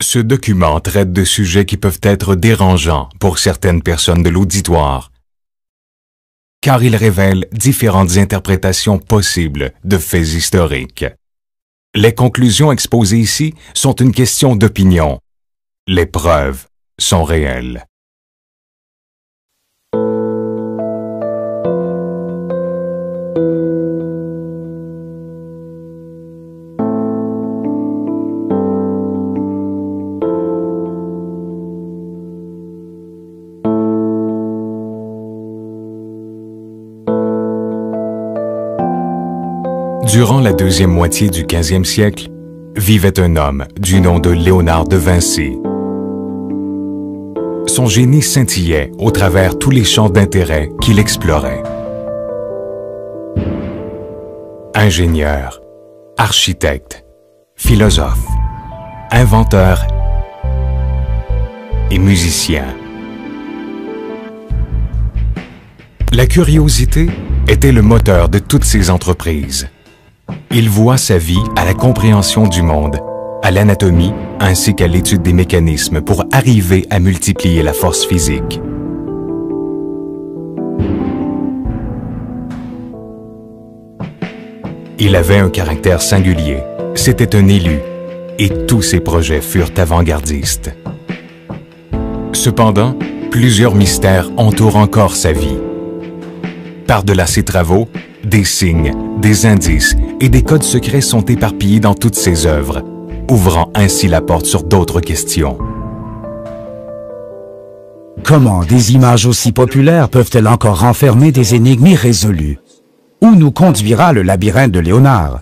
Ce document traite de sujets qui peuvent être dérangeants pour certaines personnes de l'auditoire, car il révèle différentes interprétations possibles de faits historiques. Les conclusions exposées ici sont une question d'opinion. Les preuves sont réelles. Durant la deuxième moitié du 15e siècle, vivait un homme du nom de Léonard de Vinci. Son génie scintillait au travers tous les champs d'intérêt qu'il explorait. Ingénieur, architecte, philosophe, inventeur et musicien. La curiosité était le moteur de toutes ses entreprises. Il voua sa vie à la compréhension du monde, à l'anatomie ainsi qu'à l'étude des mécanismes pour arriver à multiplier la force physique. Il avait un caractère singulier, c'était un élu, et tous ses projets furent avant-gardistes. Cependant, plusieurs mystères entourent encore sa vie. Par-delà ses travaux, des signes, des indices et des codes secrets sont éparpillés dans toutes ses œuvres, ouvrant ainsi la porte sur d'autres questions. Comment des images aussi populaires peuvent-elles encore renfermer des énigmes irrésolues? Où nous conduira le labyrinthe de Léonard?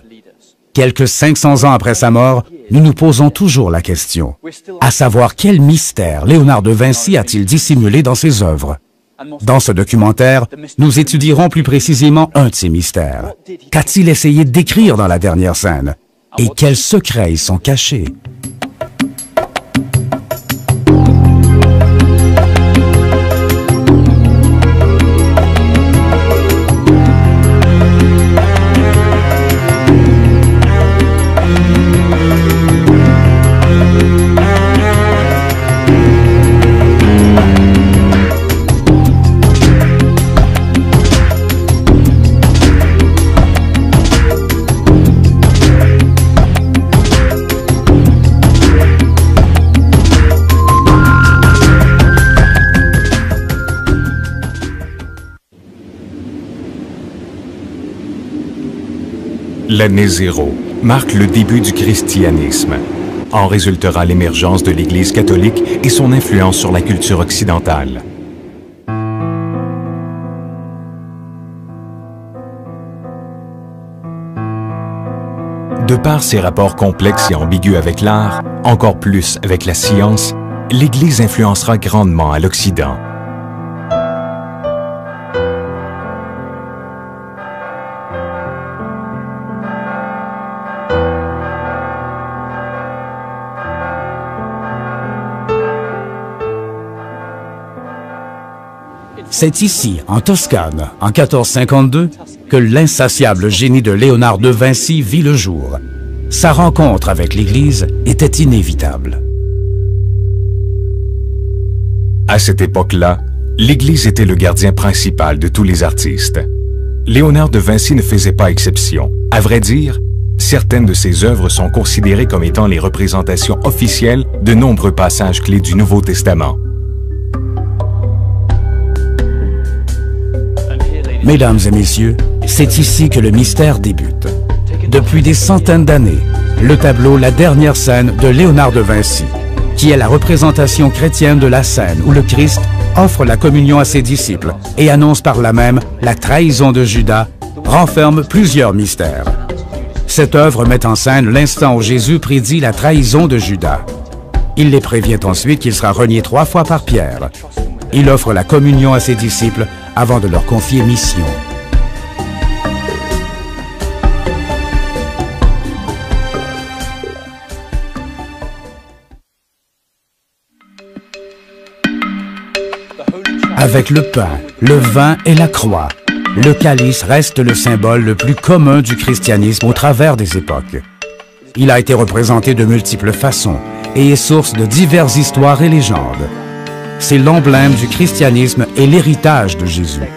Quelques 500 ans après sa mort, nous nous posons toujours la question, à savoir quel mystère Léonard de Vinci a-t-il dissimulé dans ses œuvres? Dans ce documentaire, nous étudierons plus précisément un de ces mystères. Qu'a-t-il essayé d'écrire dans la dernière scène? Et quels secrets y sont cachés? L'année 0 marque le début du christianisme. En résultera l'émergence de l'Église catholique et son influence sur la culture occidentale. De par ses rapports complexes et ambigus avec l'art, encore plus avec la science, l'Église influencera grandement à l'Occident. C'est ici, en Toscane, en 1452, que l'insatiable génie de Léonard de Vinci vit le jour. Sa rencontre avec l'Église était inévitable. À cette époque-là, l'Église était le gardien principal de tous les artistes. Léonard de Vinci ne faisait pas exception. À vrai dire, certaines de ses œuvres sont considérées comme étant les représentations officielles de nombreux passages clés du Nouveau Testament. Mesdames et messieurs, c'est ici que le mystère débute. Depuis des centaines d'années, le tableau La dernière scène de Léonard de Vinci, qui est la représentation chrétienne de la scène où le Christ offre la communion à ses disciples et annonce par là même la trahison de Judas, renferme plusieurs mystères. Cette œuvre met en scène l'instant où Jésus prédit la trahison de Judas. Il les prévient ensuite qu'il sera renié 3 fois par Pierre. Il offre la communion à ses disciples avant de leur confier mission. Avec le pain, le vin et la croix, le calice reste le symbole le plus commun du christianisme au travers des époques. Il a été représenté de multiples façons et est source de diverses histoires et légendes. C'est l'emblème du christianisme et l'héritage de Jésus.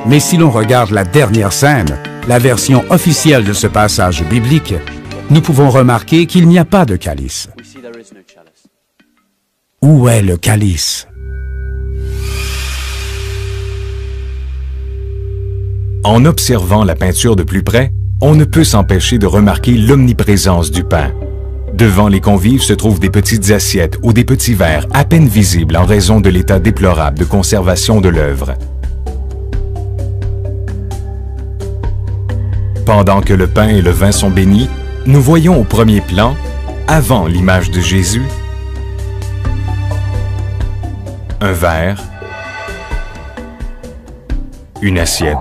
Mais si l'on regarde la dernière scène, la version officielle de ce passage biblique, nous pouvons remarquer qu'il n'y a pas de calice. Où est le calice? En observant la peinture de plus près, on ne peut s'empêcher de remarquer l'omniprésence du pain. Devant les convives se trouvent des petites assiettes ou des petits verres à peine visibles en raison de l'état déplorable de conservation de l'œuvre. Pendant que le pain et le vin sont bénis, nous voyons au premier plan, avant l'image de Jésus, un verre, une assiette,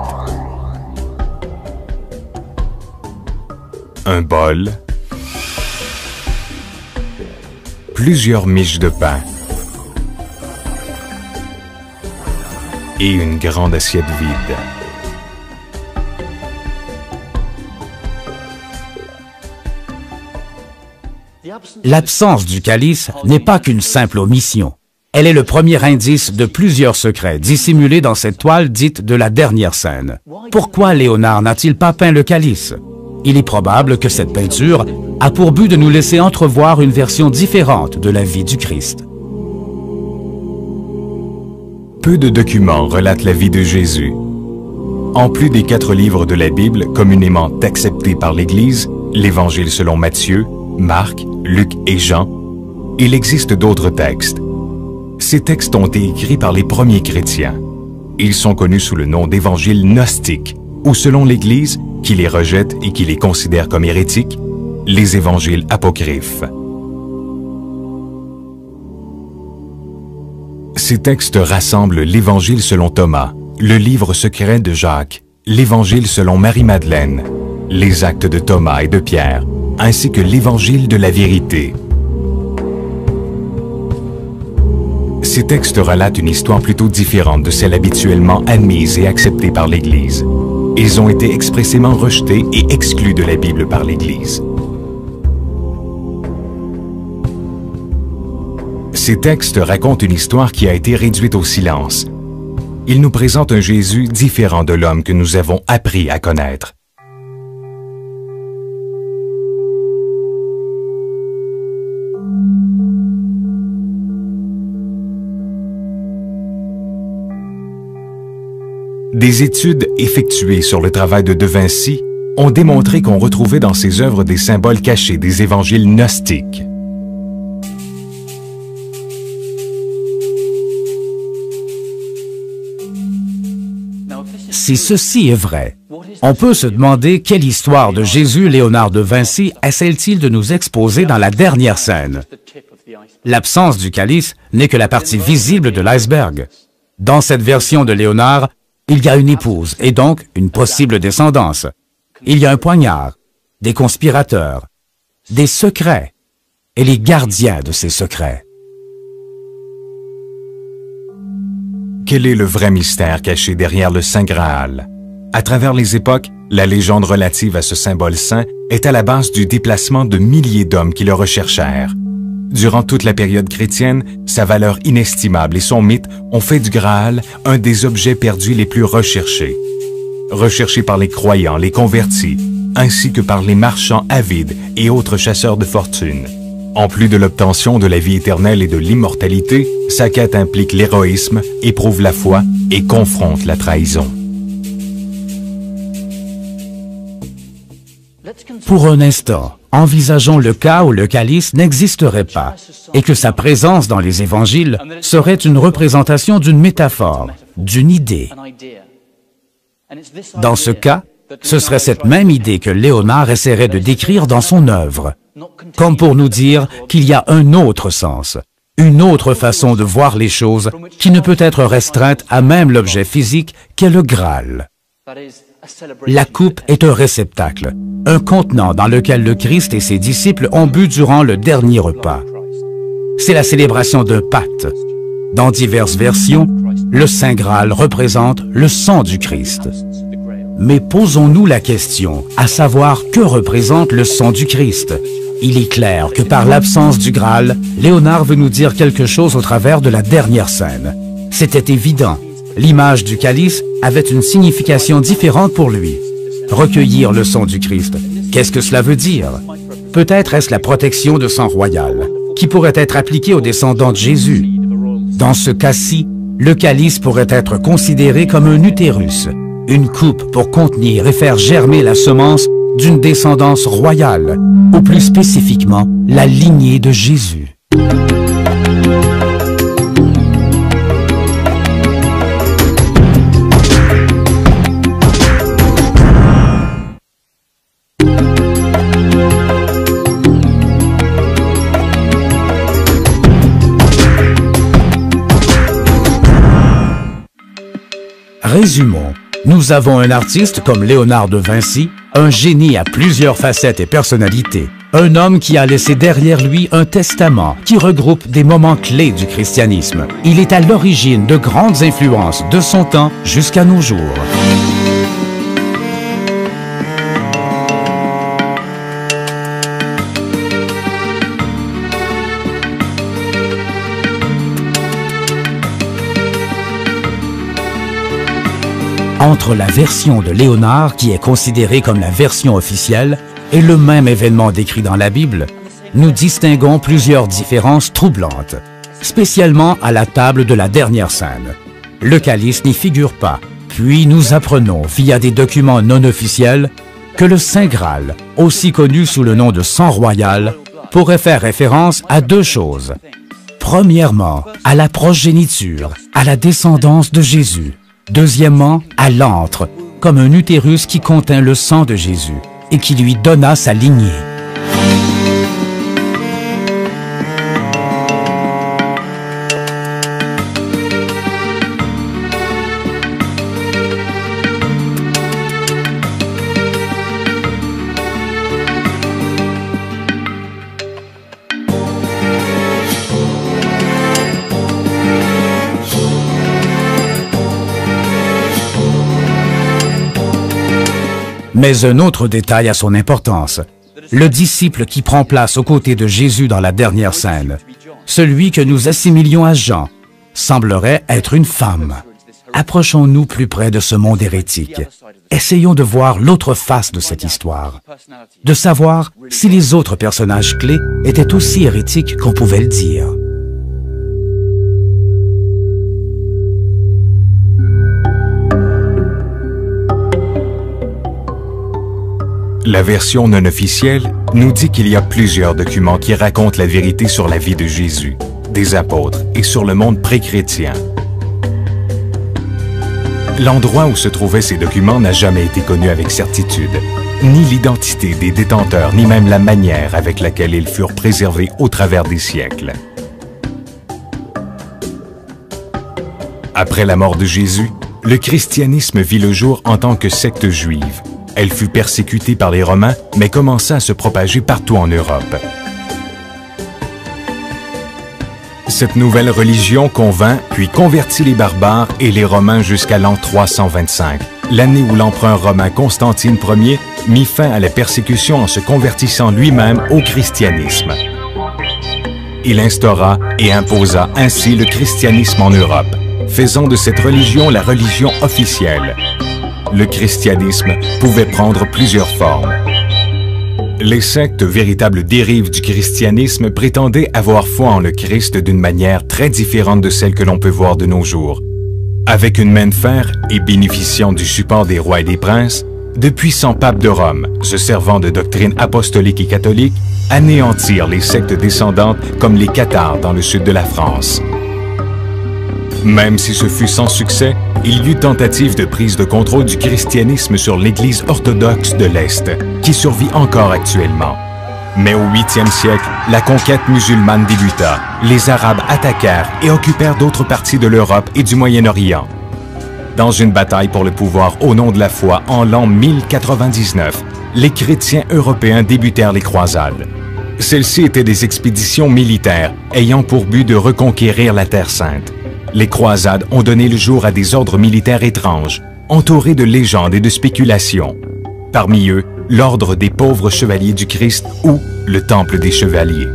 un bol, plusieurs miches de pain et une grande assiette vide. L'absence du calice n'est pas qu'une simple omission. Elle est le premier indice de plusieurs secrets dissimulés dans cette toile dite de la dernière scène. Pourquoi Léonard n'a-t-il pas peint le calice? Il est probable que cette peinture a pour but de nous laisser entrevoir une version différente de la vie du Christ. Peu de documents relatent la vie de Jésus. En plus des 4 livres de la Bible communément acceptés par l'Église, l'Évangile selon Matthieu, Marc, Luc et Jean, il existe d'autres textes. Ces textes ont été écrits par les premiers chrétiens. Ils sont connus sous le nom d'évangiles gnostiques, ou selon l'Église, qui les rejette et qui les considère comme hérétiques, les évangiles apocryphes. Ces textes rassemblent l'Évangile selon Thomas, le livre secret de Jacques, l'Évangile selon Marie-Madeleine, les actes de Thomas et de Pierre, ainsi que l'Évangile de la vérité. Ces textes relatent une histoire plutôt différente de celle habituellement admise et acceptée par l'Église. Ils ont été expressément rejetés et exclus de la Bible par l'Église. Ces textes racontent une histoire qui a été réduite au silence. Ils nous présentent un Jésus différent de l'homme que nous avons appris à connaître. Des études effectuées sur le travail de Vinci ont démontré qu'on retrouvait dans ses œuvres des symboles cachés des évangiles gnostiques. Si ceci est vrai, on peut se demander quelle histoire de Jésus Léonard de Vinci essaie-t-il de nous exposer dans la dernière scène. L'absence du calice n'est que la partie visible de l'iceberg. Dans cette version de Léonard, il y a une épouse et donc une possible descendance. Il y a un poignard, des conspirateurs, des secrets et les gardiens de ces secrets. Quel est le vrai mystère caché derrière le Saint Graal? À travers les époques, la légende relative à ce symbole saint est à la base du déplacement de milliers d'hommes qui le recherchèrent. Durant toute la période chrétienne, sa valeur inestimable et son mythe ont fait du Graal un des objets perdus les plus recherchés. Recherché par les croyants, les convertis, ainsi que par les marchands avides et autres chasseurs de fortune. En plus de l'obtention de la vie éternelle et de l'immortalité, sa quête implique l'héroïsme, éprouve la foi et confronte la trahison. Pour un instant, envisageons le cas où le calice n'existerait pas et que sa présence dans les évangiles serait une représentation d'une métaphore, d'une idée. Dans ce cas, ce serait cette même idée que Léonard essaierait de décrire dans son œuvre, comme pour nous dire qu'il y a un autre sens, une autre façon de voir les choses qui ne peut être restreinte à même l'objet physique qu'est le Graal. La coupe est un réceptacle, un contenant dans lequel le Christ et ses disciples ont bu durant le dernier repas. C'est la célébration d'un pacte. Dans diverses versions, le Saint Graal représente le sang du Christ. Mais posons-nous la question, à savoir que représente le sang du Christ? Il est clair que par l'absence du Graal, Léonard veut nous dire quelque chose au travers de la dernière scène. C'était évident. L'image du calice avait une signification différente pour lui. Recueillir le sang du Christ, qu'est-ce que cela veut dire? Peut-être est-ce la protection de sang royal, qui pourrait être appliquée aux descendants de Jésus. Dans ce cas-ci, le calice pourrait être considéré comme un utérus, une coupe pour contenir et faire germer la semence d'une descendance royale, ou plus spécifiquement, la lignée de Jésus. Résumons. Nous avons un artiste comme Léonard de Vinci, un génie à plusieurs facettes et personnalités. Un homme qui a laissé derrière lui un testament qui regroupe des moments clés du christianisme. Il est à l'origine de grandes influences de son temps jusqu'à nos jours. Entre la version de Léonard, qui est considérée comme la version officielle, et le même événement décrit dans la Bible, nous distinguons plusieurs différences troublantes, spécialement à la table de la dernière scène. Le calice n'y figure pas, puis nous apprenons, via des documents non officiels, que le Saint Graal, aussi connu sous le nom de sang royal, pourrait faire référence à deux choses. Premièrement, à la progéniture, à la descendance de Jésus. Deuxièmement, à l'antre, comme un utérus qui contient le sang de Jésus et qui lui donna sa lignée. Mais un autre détail a son importance. Le disciple qui prend place aux côtés de Jésus dans la dernière scène, celui que nous assimilions à Jean, semblerait être une femme. Approchons-nous plus près de ce monde hérétique. Essayons de voir l'autre face de cette histoire, de savoir si les autres personnages clés étaient aussi hérétiques qu'on pouvait le dire. La version non officielle nous dit qu'il y a plusieurs documents qui racontent la vérité sur la vie de Jésus, des apôtres et sur le monde pré-chrétien. L'endroit où se trouvaient ces documents n'a jamais été connu avec certitude, ni l'identité des détenteurs, ni même la manière avec laquelle ils furent préservés au travers des siècles. Après la mort de Jésus, le christianisme vit le jour en tant que secte juive. Elle fut persécutée par les Romains, mais commença à se propager partout en Europe. Cette nouvelle religion convainc puis convertit les barbares et les Romains jusqu'à l'an 325, l'année où l'empereur romain Constantine Ier mit fin à la persécution en se convertissant lui-même au christianisme. Il instaura et imposa ainsi le christianisme en Europe, faisant de cette religion la religion officielle. Le christianisme pouvait prendre plusieurs formes. Les sectes, véritables dérives du christianisme, prétendaient avoir foi en le Christ d'une manière très différente de celle que l'on peut voir de nos jours. Avec une main de fer et bénéficiant du support des rois et des princes, de puissants papes de Rome, se servant de doctrines apostoliques et catholiques, anéantirent les sectes descendantes comme les cathares dans le sud de la France. Même si ce fut sans succès, il y eut tentative de prise de contrôle du christianisme sur l'Église orthodoxe de l'Est, qui survit encore actuellement. Mais au 8e siècle, la conquête musulmane débuta. Les Arabes attaquèrent et occupèrent d'autres parties de l'Europe et du Moyen-Orient. Dans une bataille pour le pouvoir au nom de la foi en l'an 1099, les chrétiens européens débutèrent les croisades. Celles-ci étaient des expéditions militaires ayant pour but de reconquérir la Terre Sainte. Les croisades ont donné le jour à des ordres militaires étranges, entourés de légendes et de spéculations. Parmi eux, l'ordre des pauvres chevaliers du Christ ou le temple des chevaliers.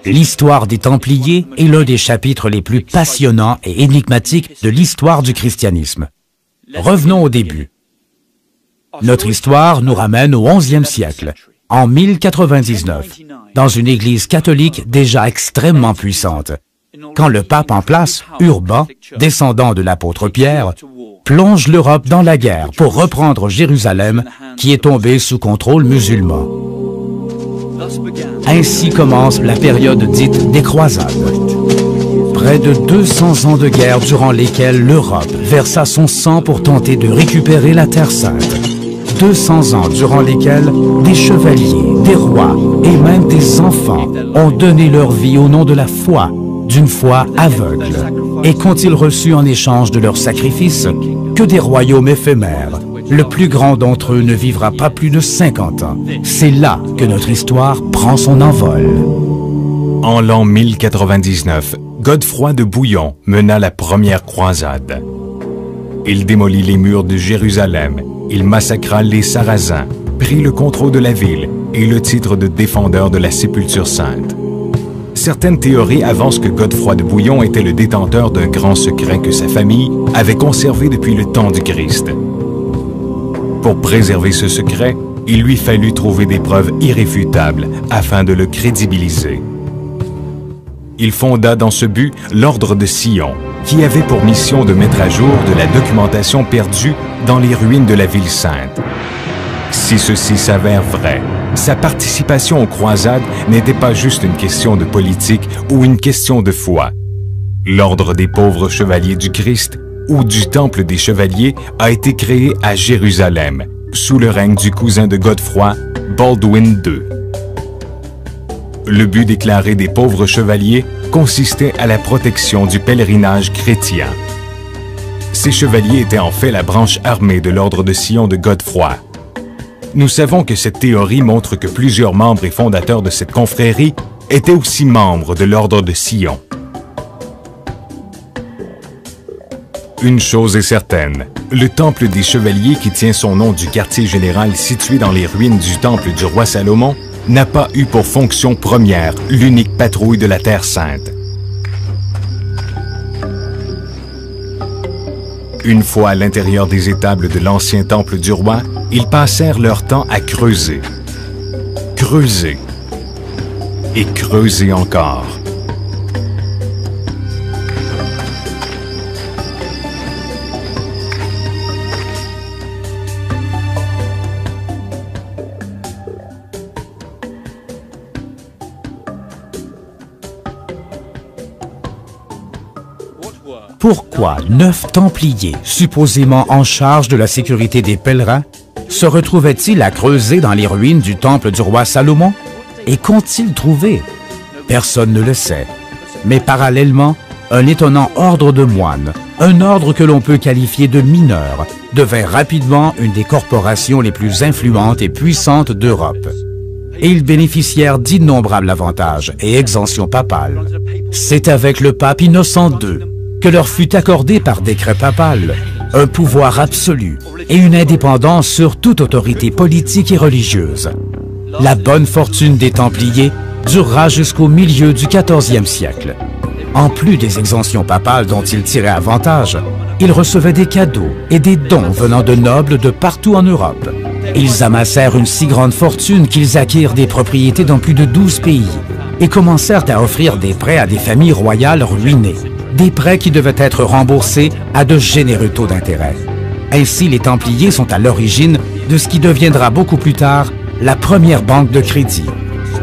L'histoire des Templiers est l'un des chapitres les plus passionnants et énigmatiques de l'histoire du christianisme. Revenons au début. Notre histoire nous ramène au XIe siècle, en 1099, dans une église catholique déjà extrêmement puissante, quand le pape en place, Urbain, descendant de l'apôtre Pierre, plonge l'Europe dans la guerre pour reprendre Jérusalem, qui est tombée sous contrôle musulman. Ainsi commence la période dite des croisades. Près de 200 ans de guerre durant lesquels l'Europe versa son sang pour tenter de récupérer la Terre Sainte. 200 ans durant lesquels des chevaliers, des rois et même des enfants ont donné leur vie au nom de la foi, d'une foi aveugle. Et qu'ont-ils reçu en échange de leurs sacrifices? Que des royaumes éphémères. Le plus grand d'entre eux ne vivra pas plus de 50 ans. C'est là que notre histoire prend son envol. En l'an 1099, Godefroy de Bouillon mena la première croisade. Il démolit les murs de Jérusalem, il massacra les Sarrasins, prit le contrôle de la ville et le titre de défendeur de la sépulture sainte. Certaines théories avancent que Godefroy de Bouillon était le détenteur d'un grand secret que sa famille avait conservé depuis le temps du Christ. Pour préserver ce secret, il lui fallut trouver des preuves irréfutables afin de le crédibiliser. Il fonda dans ce but l'Ordre de Sion, qui avait pour mission de mettre à jour de la documentation perdue dans les ruines de la ville sainte. Si ceci s'avère vrai, sa participation aux croisades n'était pas juste une question de politique ou une question de foi. L'Ordre des pauvres chevaliers du Christ ou du Temple des Chevaliers a été créé à Jérusalem, sous le règne du cousin de Godefroy, Baldwin II. Le but déclaré des pauvres chevaliers consistait à la protection du pèlerinage chrétien. Ces chevaliers étaient en fait la branche armée de l'Ordre de Sion de Godefroy. Nous savons que cette théorie montre que plusieurs membres et fondateurs de cette confrérie étaient aussi membres de l'Ordre de Sion. Une chose est certaine, le Temple des Chevaliers, qui tient son nom du quartier général situé dans les ruines du Temple du roi Salomon, n'a pas eu pour fonction première l'unique patrouille de la Terre Sainte. Une fois à l'intérieur des étables de l'ancien Temple du roi, ils passèrent leur temps à creuser. Creuser. Et creuser encore. Pourquoi 9 Templiers, supposément en charge de la sécurité des pèlerins, se retrouvaient-ils à creuser dans les ruines du temple du roi Salomon? Et qu'ont-ils trouvé? Personne ne le sait. Mais parallèlement, un étonnant ordre de moines, un ordre que l'on peut qualifier de mineur, devint rapidement une des corporations les plus influentes et puissantes d'Europe. Et ils bénéficièrent d'innombrables avantages et exemptions papales. C'est avec le pape Innocent II que leur fut accordé par décret papal un pouvoir absolu et une indépendance sur toute autorité politique et religieuse. La bonne fortune des Templiers durera jusqu'au milieu du XIVe siècle. En plus des exemptions papales dont ils tiraient avantage, ils recevaient des cadeaux et des dons venant de nobles de partout en Europe. Ils amassèrent une si grande fortune qu'ils acquirent des propriétés dans plus de 12 pays et commencèrent à offrir des prêts à des familles royales ruinées. Des prêts qui devaient être remboursés à de généreux taux d'intérêt. Ainsi, les Templiers sont à l'origine de ce qui deviendra beaucoup plus tard la première banque de crédit.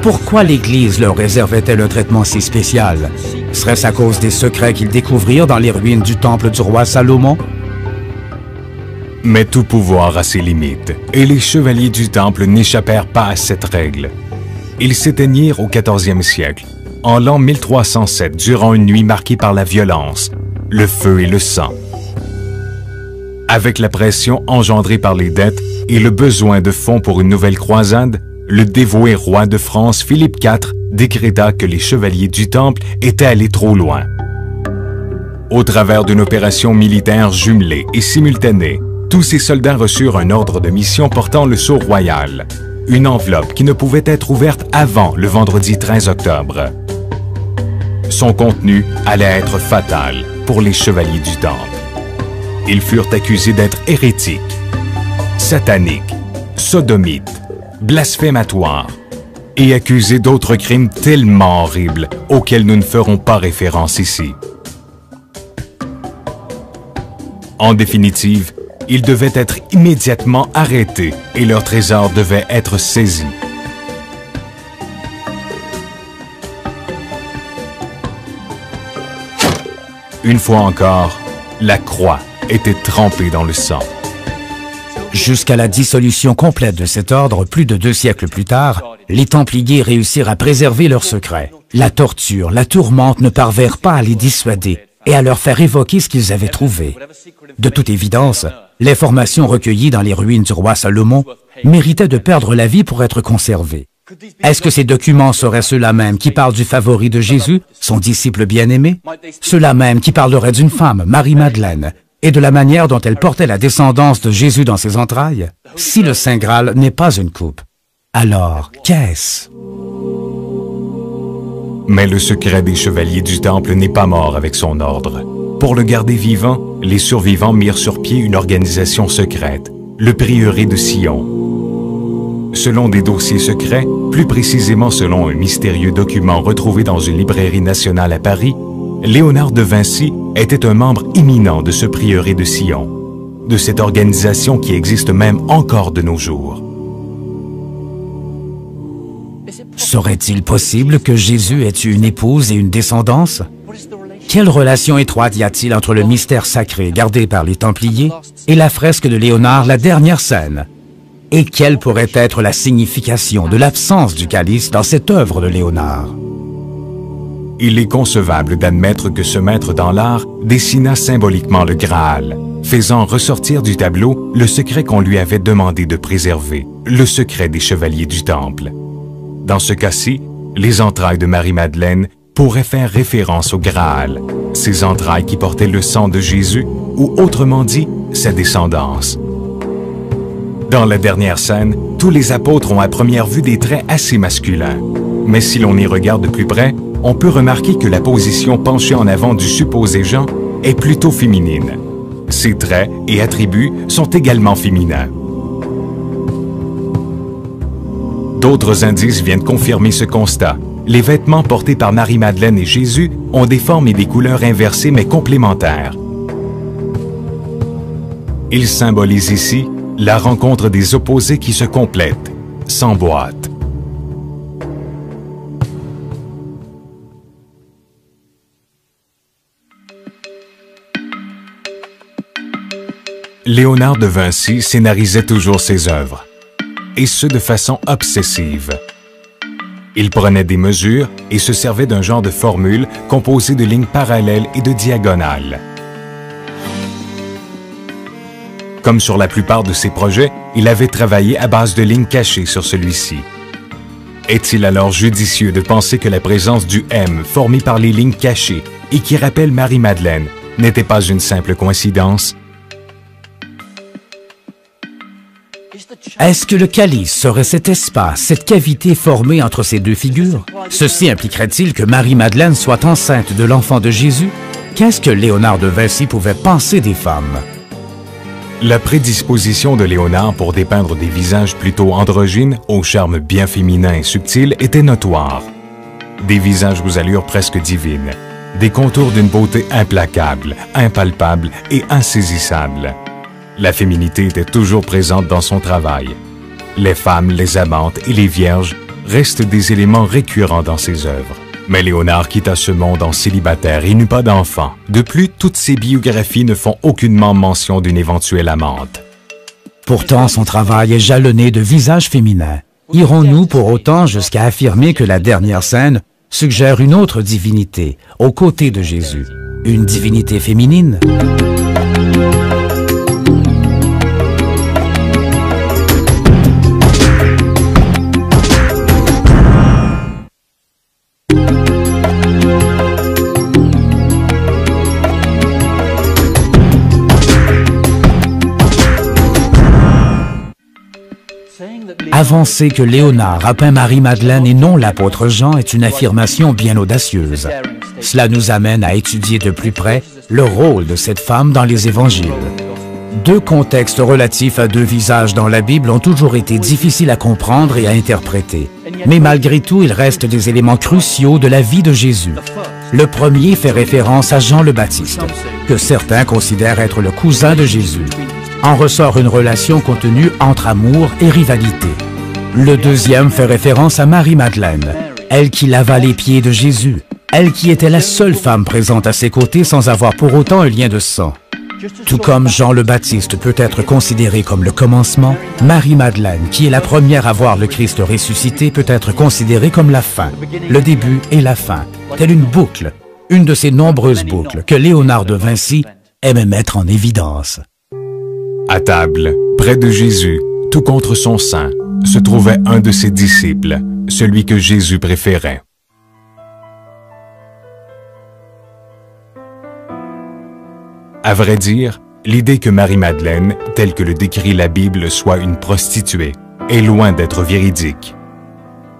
Pourquoi l'Église leur réservait-elle un traitement si spécial? Serait-ce à cause des secrets qu'ils découvrirent dans les ruines du temple du roi Salomon? Mais tout pouvoir a ses limites, et les chevaliers du temple n'échappèrent pas à cette règle. Ils s'éteignirent au XIVe siècle, en l'an 1307, durant une nuit marquée par la violence, le feu et le sang. Avec la pression engendrée par les dettes et le besoin de fonds pour une nouvelle croisade, le dévoué roi de France Philippe IV décréta que les chevaliers du Temple étaient allés trop loin. Au travers d'une opération militaire jumelée et simultanée, tous ces soldats reçurent un ordre de mission portant le sceau royal, une enveloppe qui ne pouvait être ouverte avant le vendredi 13 octobre. Son contenu allait être fatal pour les chevaliers du Temple. Ils furent accusés d'être hérétiques, sataniques, sodomites, blasphématoires et accusés d'autres crimes tellement horribles auxquels nous ne ferons pas référence ici. En définitive, ils devaient être immédiatement arrêtés et leur trésor devait être saisi. Une fois encore, la croix était trempée dans le sang. Jusqu'à la dissolution complète de cet ordre, plus de 2 siècles plus tard, les Templiers réussirent à préserver leurs secrets. La torture, la tourmente ne parvinrent pas à les dissuader et à leur faire évoquer ce qu'ils avaient trouvé. De toute évidence, l'information recueillie dans les ruines du roi Salomon méritait de perdre la vie pour être conservée. Est-ce que ces documents seraient ceux-là même qui parlent du favori de Jésus, son disciple bien-aimé? Ceux-là même qui parleraient d'une femme, Marie-Madeleine, et de la manière dont elle portait la descendance de Jésus dans ses entrailles? Si le Saint Graal n'est pas une coupe, alors qu'est-ce? Mais le secret des chevaliers du Temple n'est pas mort avec son ordre. Pour le garder vivant, les survivants mirent sur pied une organisation secrète, le prieuré de Sion. Selon des dossiers secrets, plus précisément selon un mystérieux document retrouvé dans une librairie nationale à Paris, Léonard de Vinci était un membre éminent de ce prieuré de Sion, de cette organisation qui existe même encore de nos jours. Serait-il possible que Jésus ait eu une épouse et une descendance? Quelle relation étroite y a-t-il entre le mystère sacré gardé par les Templiers et la fresque de Léonard, la dernière scène? Et quelle pourrait être la signification de l'absence du calice dans cette œuvre de Léonard? Il est concevable d'admettre que ce maître dans l'art dessina symboliquement le Graal, faisant ressortir du tableau le secret qu'on lui avait demandé de préserver, le secret des chevaliers du Temple. Dans ce cas-ci, les entrailles de Marie-Madeleine pourraient faire référence au Graal, ces entrailles qui portaient le sang de Jésus, ou autrement dit, sa descendance. Dans la dernière scène, tous les apôtres ont à première vue des traits assez masculins. Mais si l'on y regarde de plus près, on peut remarquer que la position penchée en avant du supposé Jean est plutôt féminine. Ses traits et attributs sont également féminins. D'autres indices viennent confirmer ce constat. Les vêtements portés par Marie-Madeleine et Jésus ont des formes et des couleurs inversées mais complémentaires. Ils symbolisent ici la rencontre des opposés qui se complètent, s'emboîtent. Léonard de Vinci scénarisait toujours ses œuvres, et ce de façon obsessive. Il prenait des mesures et se servait d'un genre de formule composée de lignes parallèles et de diagonales. Comme sur la plupart de ses projets, il avait travaillé à base de lignes cachées sur celui-ci. Est-il alors judicieux de penser que la présence du M formé par les lignes cachées et qui rappelle Marie-Madeleine n'était pas une simple coïncidence? Est-ce que le calice serait cet espace, cette cavité formée entre ces deux figures? Ceci impliquerait-il que Marie-Madeleine soit enceinte de l'enfant de Jésus? Qu'est-ce que Léonard de Vinci pouvait penser des femmes? La prédisposition de Léonard pour dépeindre des visages plutôt androgynes, au charme bien féminin et subtil, était notoire. Des visages aux allures presque divines, des contours d'une beauté implacable, impalpable et insaisissable. La féminité était toujours présente dans son travail. Les femmes, les amantes et les vierges restent des éléments récurrents dans ses œuvres. Mais Léonard quitta ce monde en célibataire et n'eut pas d'enfant. De plus, toutes ses biographies ne font aucunement mention d'une éventuelle amante. Pourtant, son travail est jalonné de visages féminins. Irons-nous pour autant jusqu'à affirmer que la dernière scène suggère une autre divinité, aux côtés de Jésus? Une divinité féminine? Avancer que Léonard a peint Marie-Madeleine et non l'apôtre Jean est une affirmation bien audacieuse. Cela nous amène à étudier de plus près le rôle de cette femme dans les évangiles. Deux contextes relatifs à deux visages dans la Bible ont toujours été difficiles à comprendre et à interpréter. Mais malgré tout, il reste des éléments cruciaux de la vie de Jésus. Le premier fait référence à Jean le Baptiste, que certains considèrent être le cousin de Jésus. En ressort une relation contenue entre amour et rivalité. Le deuxième fait référence à Marie-Madeleine, elle qui lava les pieds de Jésus, elle qui était la seule femme présente à ses côtés sans avoir pour autant un lien de sang. Tout comme Jean le Baptiste peut être considéré comme le commencement, Marie-Madeleine, qui est la première à voir le Christ ressuscité, peut être considérée comme la fin, le début et la fin, telle une boucle, une de ces nombreuses boucles que Léonard de Vinci aimait mettre en évidence. À table, près de Jésus, tout contre son sein, se trouvait un de ses disciples, celui que Jésus préférait. À vrai dire, l'idée que Marie-Madeleine, telle que le décrit la Bible, soit une prostituée, est loin d'être véridique.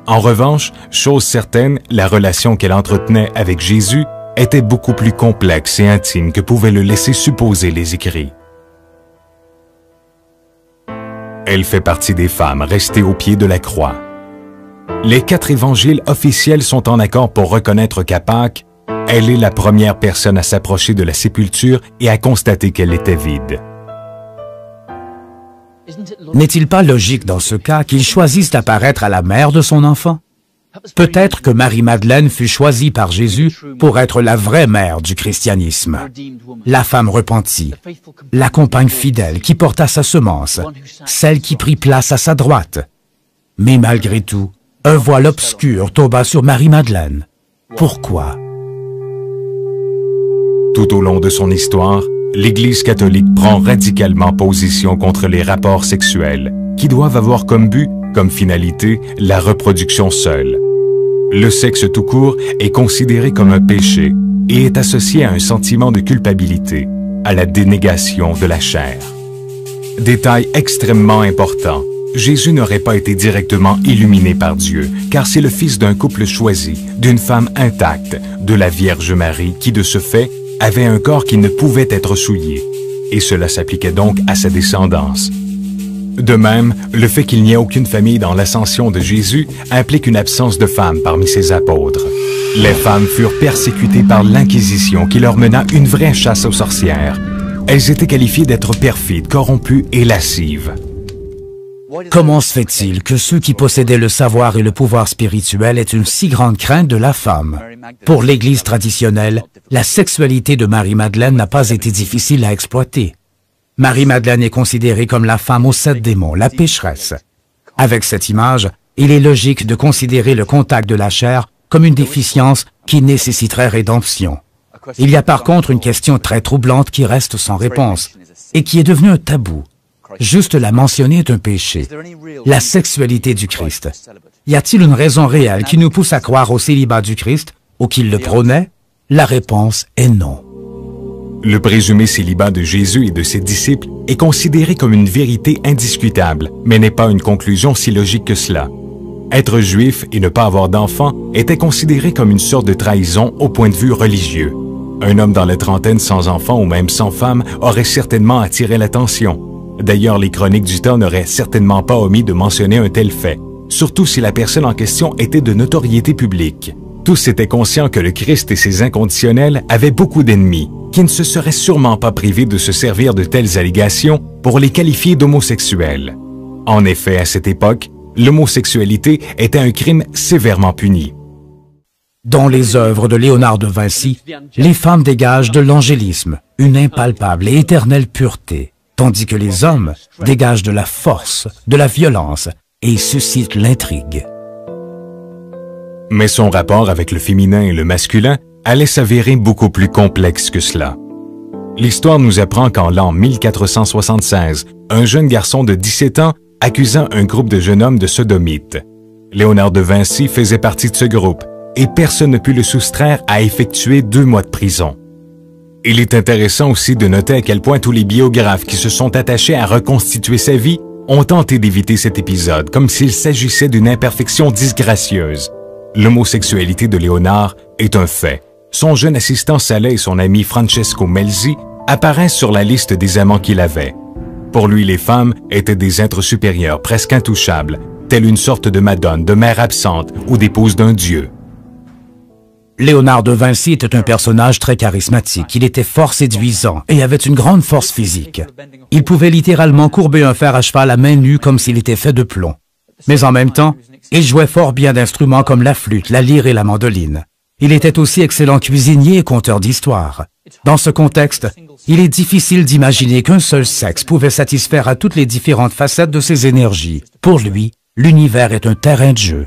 En revanche, chose certaine, la relation qu'elle entretenait avec Jésus était beaucoup plus complexe et intime que pouvaient le laisser supposer les écrits. Elle fait partie des femmes restées au pied de la croix. Les 4 évangiles officiels sont en accord pour reconnaître qu'à Pâques, elle est la première personne à s'approcher de la sépulture et à constater qu'elle était vide. N'est-il pas logique dans ce cas qu'il choisisse d'apparaître à la mère de son enfant? Peut-être que Marie-Madeleine fut choisie par Jésus pour être la vraie mère du christianisme, la femme repentie, la compagne fidèle qui porta sa semence, celle qui prit place à sa droite. Mais malgré tout, un voile obscur tomba sur Marie-Madeleine. Pourquoi? Tout au long de son histoire, l'Église catholique prend radicalement position contre les rapports sexuels, qui doivent avoir comme but, comme finalité, la reproduction seule. Le sexe tout court est considéré comme un péché et est associé à un sentiment de culpabilité, à la dénégation de la chair. Détail extrêmement important, Jésus n'aurait pas été directement illuminé par Dieu, car c'est le fils d'un couple choisi, d'une femme intacte, de la Vierge Marie, qui de ce fait avait un corps qui ne pouvait être souillé, et cela s'appliquait donc à sa descendance. De même, le fait qu'il n'y ait aucune famille dans l'ascension de Jésus implique une absence de femmes parmi ses apôtres. Les femmes furent persécutées par l'Inquisition qui leur mena une vraie chasse aux sorcières. Elles étaient qualifiées d'être perfides, corrompues et lascives. Comment se fait-il que ceux qui possédaient le savoir et le pouvoir spirituel aient une si grande crainte de la femme? Pour l'Église traditionnelle, la sexualité de Marie-Madeleine n'a pas été difficile à exploiter. Marie-Madeleine est considérée comme la femme aux 7 démons, la pécheresse. Avec cette image, il est logique de considérer le contact de la chair comme une déficience qui nécessiterait rédemption. Il y a par contre une question très troublante qui reste sans réponse et qui est devenue un tabou. Juste la mentionner est un péché. La sexualité du Christ. Y a-t-il une raison réelle qui nous pousse à croire au célibat du Christ ou qu'il le prônait? La réponse est non. Le présumé célibat de Jésus et de ses disciples est considéré comme une vérité indiscutable, mais n'est pas une conclusion si logique que cela. Être juif et ne pas avoir d'enfant était considéré comme une sorte de trahison au point de vue religieux. Un homme dans la trentaine sans enfant ou même sans femme aurait certainement attiré l'attention. D'ailleurs, les chroniques du temps n'auraient certainement pas omis de mentionner un tel fait, surtout si la personne en question était de notoriété publique. Tous étaient conscients que le Christ et ses inconditionnels avaient beaucoup d'ennemis, qui ne se seraient sûrement pas privés de se servir de telles allégations pour les qualifier d'homosexuels. En effet, à cette époque, l'homosexualité était un crime sévèrement puni. Dans les œuvres de Léonard de Vinci, les femmes dégagent de l'angélisme, une impalpable et éternelle pureté, tandis que les hommes dégagent de la force, de la violence et suscitent l'intrigue. Mais son rapport avec le féminin et le masculin allait s'avérer beaucoup plus complexe que cela. L'histoire nous apprend qu'en l'an 1476, un jeune garçon de 17 ans accusa un groupe de jeunes hommes de sodomite. Léonard de Vinci faisait partie de ce groupe et personne ne put le soustraire à effectuer 2 mois de prison. Il est intéressant aussi de noter à quel point tous les biographes qui se sont attachés à reconstituer sa vie ont tenté d'éviter cet épisode comme s'il s'agissait d'une imperfection disgracieuse. L'homosexualité de Léonard est un fait. Son jeune assistant Saleh et son ami Francesco Melzi apparaissent sur la liste des amants qu'il avait. Pour lui, les femmes étaient des êtres supérieurs, presque intouchables, telle une sorte de madone, de mère absente ou d'épouse d'un dieu. Léonard de Vinci était un personnage très charismatique. Il était fort séduisant et avait une grande force physique. Il pouvait littéralement courber un fer à cheval à main nue comme s'il était fait de plomb. Mais en même temps, il jouait fort bien d'instruments comme la flûte, la lyre et la mandoline. Il était aussi excellent cuisinier et conteur d'histoires. Dans ce contexte, il est difficile d'imaginer qu'un seul sexe pouvait satisfaire à toutes les différentes facettes de ses énergies. Pour lui, l'univers est un terrain de jeu.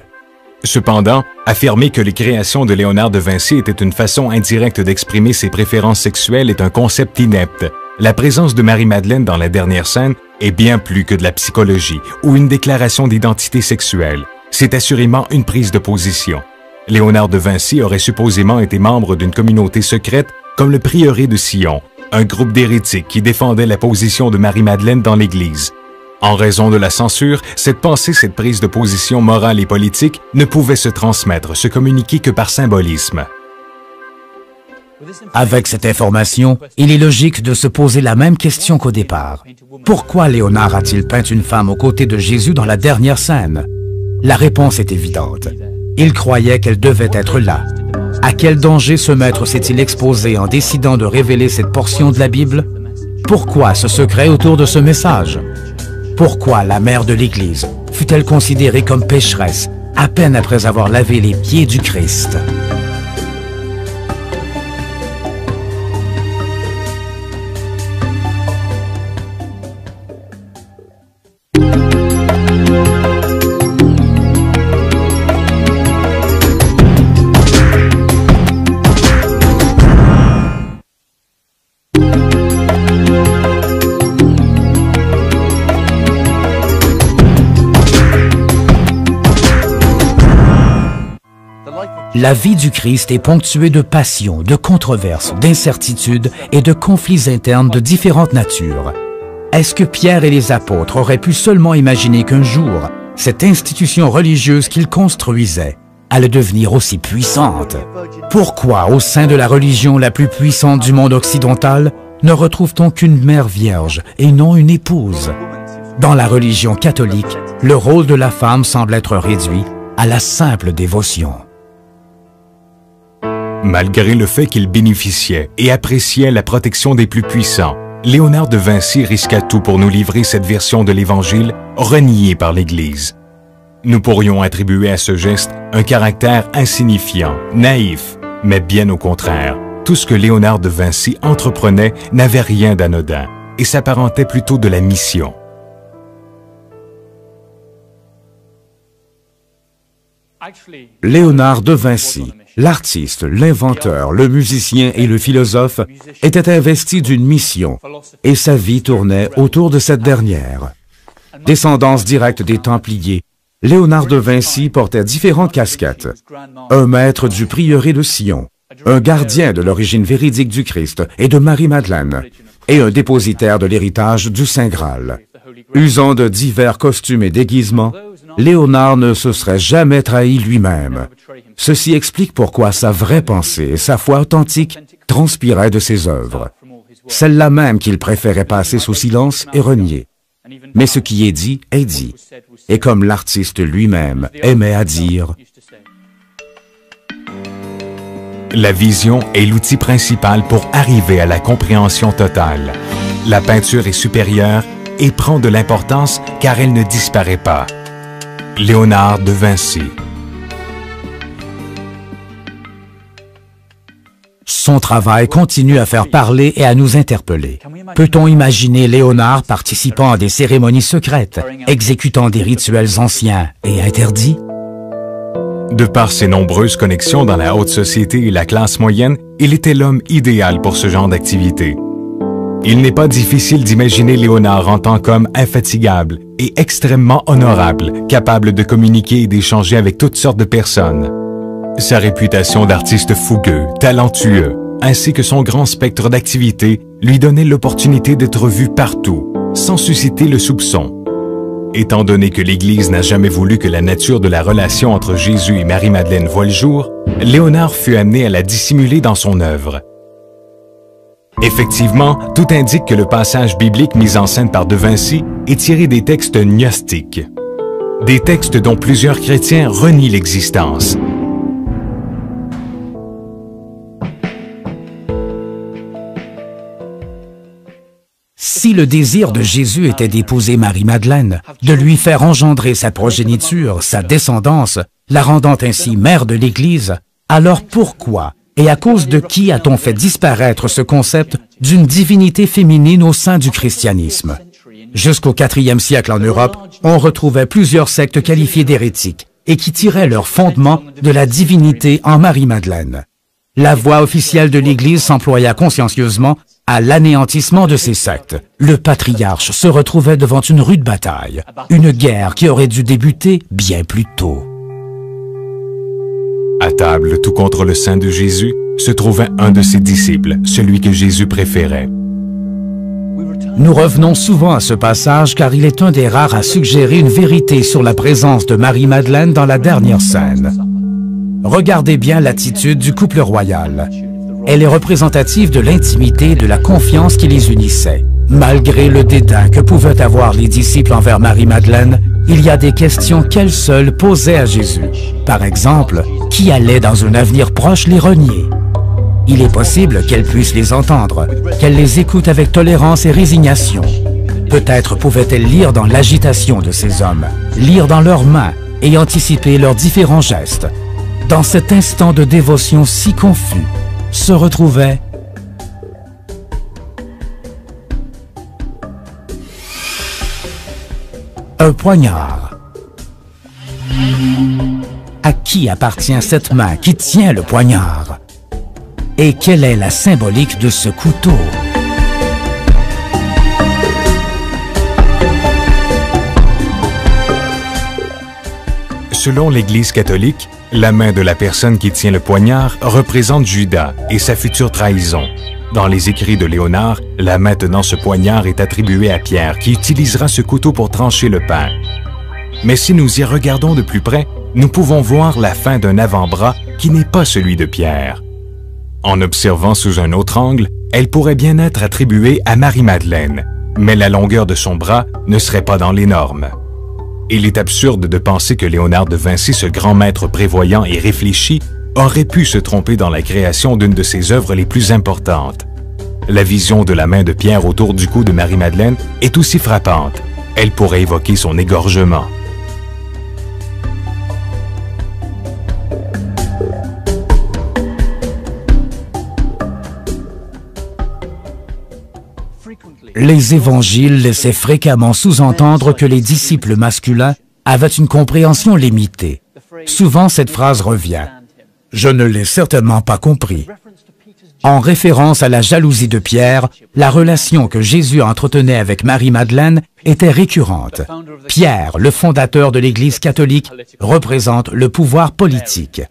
Cependant, affirmer que les créations de Léonard de Vinci étaient une façon indirecte d'exprimer ses préférences sexuelles est un concept inepte. La présence de Marie-Madeleine dans la dernière scène est bien plus que de la psychologie ou une déclaration d'identité sexuelle. C'est assurément une prise de position. Léonard de Vinci aurait supposément été membre d'une communauté secrète comme le prieuré de Sion, un groupe d'hérétiques qui défendait la position de Marie-Madeleine dans l'Église. En raison de la censure, cette pensée, cette prise de position morale et politique ne pouvait se transmettre, se communiquer que par symbolisme. Avec cette information, il est logique de se poser la même question qu'au départ. Pourquoi Léonard a-t-il peint une femme aux côtés de Jésus dans la dernière scène? La réponse est évidente. Il croyait qu'elle devait être là. À quel danger ce maître s'est-il exposé en décidant de révéler cette portion de la Bible? Pourquoi ce secret autour de ce message? Pourquoi la mère de l'Église fut-elle considérée comme pécheresse à peine après avoir lavé les pieds du Christ? La vie du Christ est ponctuée de passions, de controverses, d'incertitudes et de conflits internes de différentes natures. Est-ce que Pierre et les apôtres auraient pu seulement imaginer qu'un jour, cette institution religieuse qu'ils construisaient allait devenir aussi puissante? Pourquoi, au sein de la religion la plus puissante du monde occidental, ne retrouve-t-on qu'une mère vierge et non une épouse? Dans la religion catholique, le rôle de la femme semble être réduit à la simple dévotion. Malgré le fait qu'il bénéficiait et appréciait la protection des plus puissants, Léonard de Vinci risqua tout pour nous livrer cette version de l'Évangile reniée par l'Église. Nous pourrions attribuer à ce geste un caractère insignifiant, naïf, mais bien au contraire. Tout ce que Léonard de Vinci entreprenait n'avait rien d'anodin et s'apparentait plutôt de la mission. Léonard de Vinci, l'artiste, l'inventeur, le musicien et le philosophe, était investi d'une mission et sa vie tournait autour de cette dernière. Descendance directe des Templiers, Léonard de Vinci portait différentes casquettes. Un maître du prieuré de Sion, un gardien de l'origine véridique du Christ et de Marie-Madeleine, et un dépositaire de l'héritage du Saint Graal. Usant de divers costumes et déguisements, Léonard ne se serait jamais trahi lui-même. Ceci explique pourquoi sa vraie pensée et sa foi authentique transpiraient de ses œuvres. Celle-là même qu'il préférait passer sous silence et renier. Mais ce qui est dit, et comme l'artiste lui-même aimait à dire, la vision est l'outil principal pour arriver à la compréhension totale. La peinture est supérieure et prend de l'importance car elle ne disparaît pas. Léonard de Vinci. Son travail continue à faire parler et à nous interpeller. Peut-on imaginer Léonard participant à des cérémonies secrètes, exécutant des rituels anciens et interdits? De par ses nombreuses connexions dans la haute société et la classe moyenne, il était l'homme idéal pour ce genre d'activité. Il n'est pas difficile d'imaginer Léonard en tant qu'homme infatigable et extrêmement honorable, capable de communiquer et d'échanger avec toutes sortes de personnes. Sa réputation d'artiste fougueux, talentueux, ainsi que son grand spectre d'activités lui donnaient l'opportunité d'être vu partout, sans susciter le soupçon. Étant donné que l'Église n'a jamais voulu que la nature de la relation entre Jésus et Marie-Madeleine voie le jour, Léonard fut amené à la dissimuler dans son œuvre. Effectivement, tout indique que le passage biblique mis en scène par De Vinci est tiré des textes gnostiques, des textes dont plusieurs chrétiens renient l'existence. Si le désir de Jésus était d'épouser Marie-Madeleine, de lui faire engendrer sa progéniture, sa descendance, la rendant ainsi mère de l'Église, alors pourquoi et à cause de qui a-t-on fait disparaître ce concept d'une divinité féminine au sein du christianisme? Jusqu'au IVe siècle en Europe, on retrouvait plusieurs sectes qualifiées d'hérétiques et qui tiraient leur fondement de la divinité en Marie-Madeleine. La voix officielle de l'Église s'employa consciencieusement à l'anéantissement de ces sectes. Le patriarche se retrouvait devant une rude bataille, une guerre qui aurait dû débuter bien plus tôt. À table, tout contre le sein de Jésus, se trouvait un de ses disciples, celui que Jésus préférait. Nous revenons souvent à ce passage car il est un des rares à suggérer une vérité sur la présence de Marie-Madeleine dans la dernière scène. Regardez bien l'attitude du couple royal. Elle est représentative de l'intimité et de la confiance qui les unissait. Malgré le dédain que pouvaient avoir les disciples envers Marie-Madeleine, il y a des questions qu'elle seule posait à Jésus. Par exemple, qui allait dans un avenir proche les renier? Il est possible qu'elle puisse les entendre, qu'elle les écoute avec tolérance et résignation. Peut-être pouvait-elle lire dans l'agitation de ces hommes, lire dans leurs mains et anticiper leurs différents gestes. Dans cet instant de dévotion si confus, se retrouvait un poignard. À qui appartient cette main qui tient le poignard? Et quelle est la symbolique de ce couteau? Selon l'Église catholique, la main de la personne qui tient le poignard représente Judas et sa future trahison. Dans les écrits de Léonard, la main tenant ce poignard est attribuée à Pierre, qui utilisera ce couteau pour trancher le pain. Mais si nous y regardons de plus près, nous pouvons voir la fin d'un avant-bras qui n'est pas celui de Pierre. En observant sous un autre angle, elle pourrait bien être attribuée à Marie-Madeleine, mais la longueur de son bras ne serait pas dans les normes. Il est absurde de penser que Léonard de Vinci, ce grand maître prévoyant et réfléchi, aurait pu se tromper dans la création d'une de ses œuvres les plus importantes. La vision de la main de Pierre autour du cou de Marie-Madeleine est aussi frappante. Elle pourrait évoquer son égorgement. Les évangiles laissaient fréquemment sous-entendre que les disciples masculins avaient une compréhension limitée. Souvent, cette phrase revient. « Je ne l'ai certainement pas compris ». En référence à la jalousie de Pierre, la relation que Jésus entretenait avec Marie-Madeleine était récurrente. Pierre, le fondateur de l'Église catholique, représente le pouvoir politique.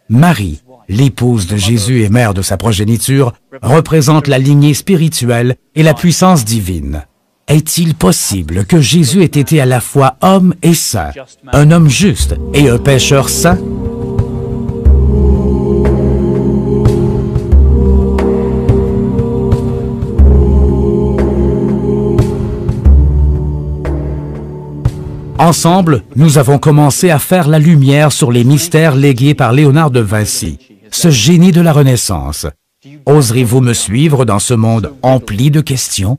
Marie, l'épouse de Jésus et mère de sa progéniture, représente la lignée spirituelle et la puissance divine. Est-il possible que Jésus ait été à la fois homme et saint, un homme juste et un pécheur saint? Ensemble, nous avons commencé à faire la lumière sur les mystères légués par Léonard de Vinci, ce génie de la Renaissance. Oserez-vous me suivre dans ce monde empli de questions?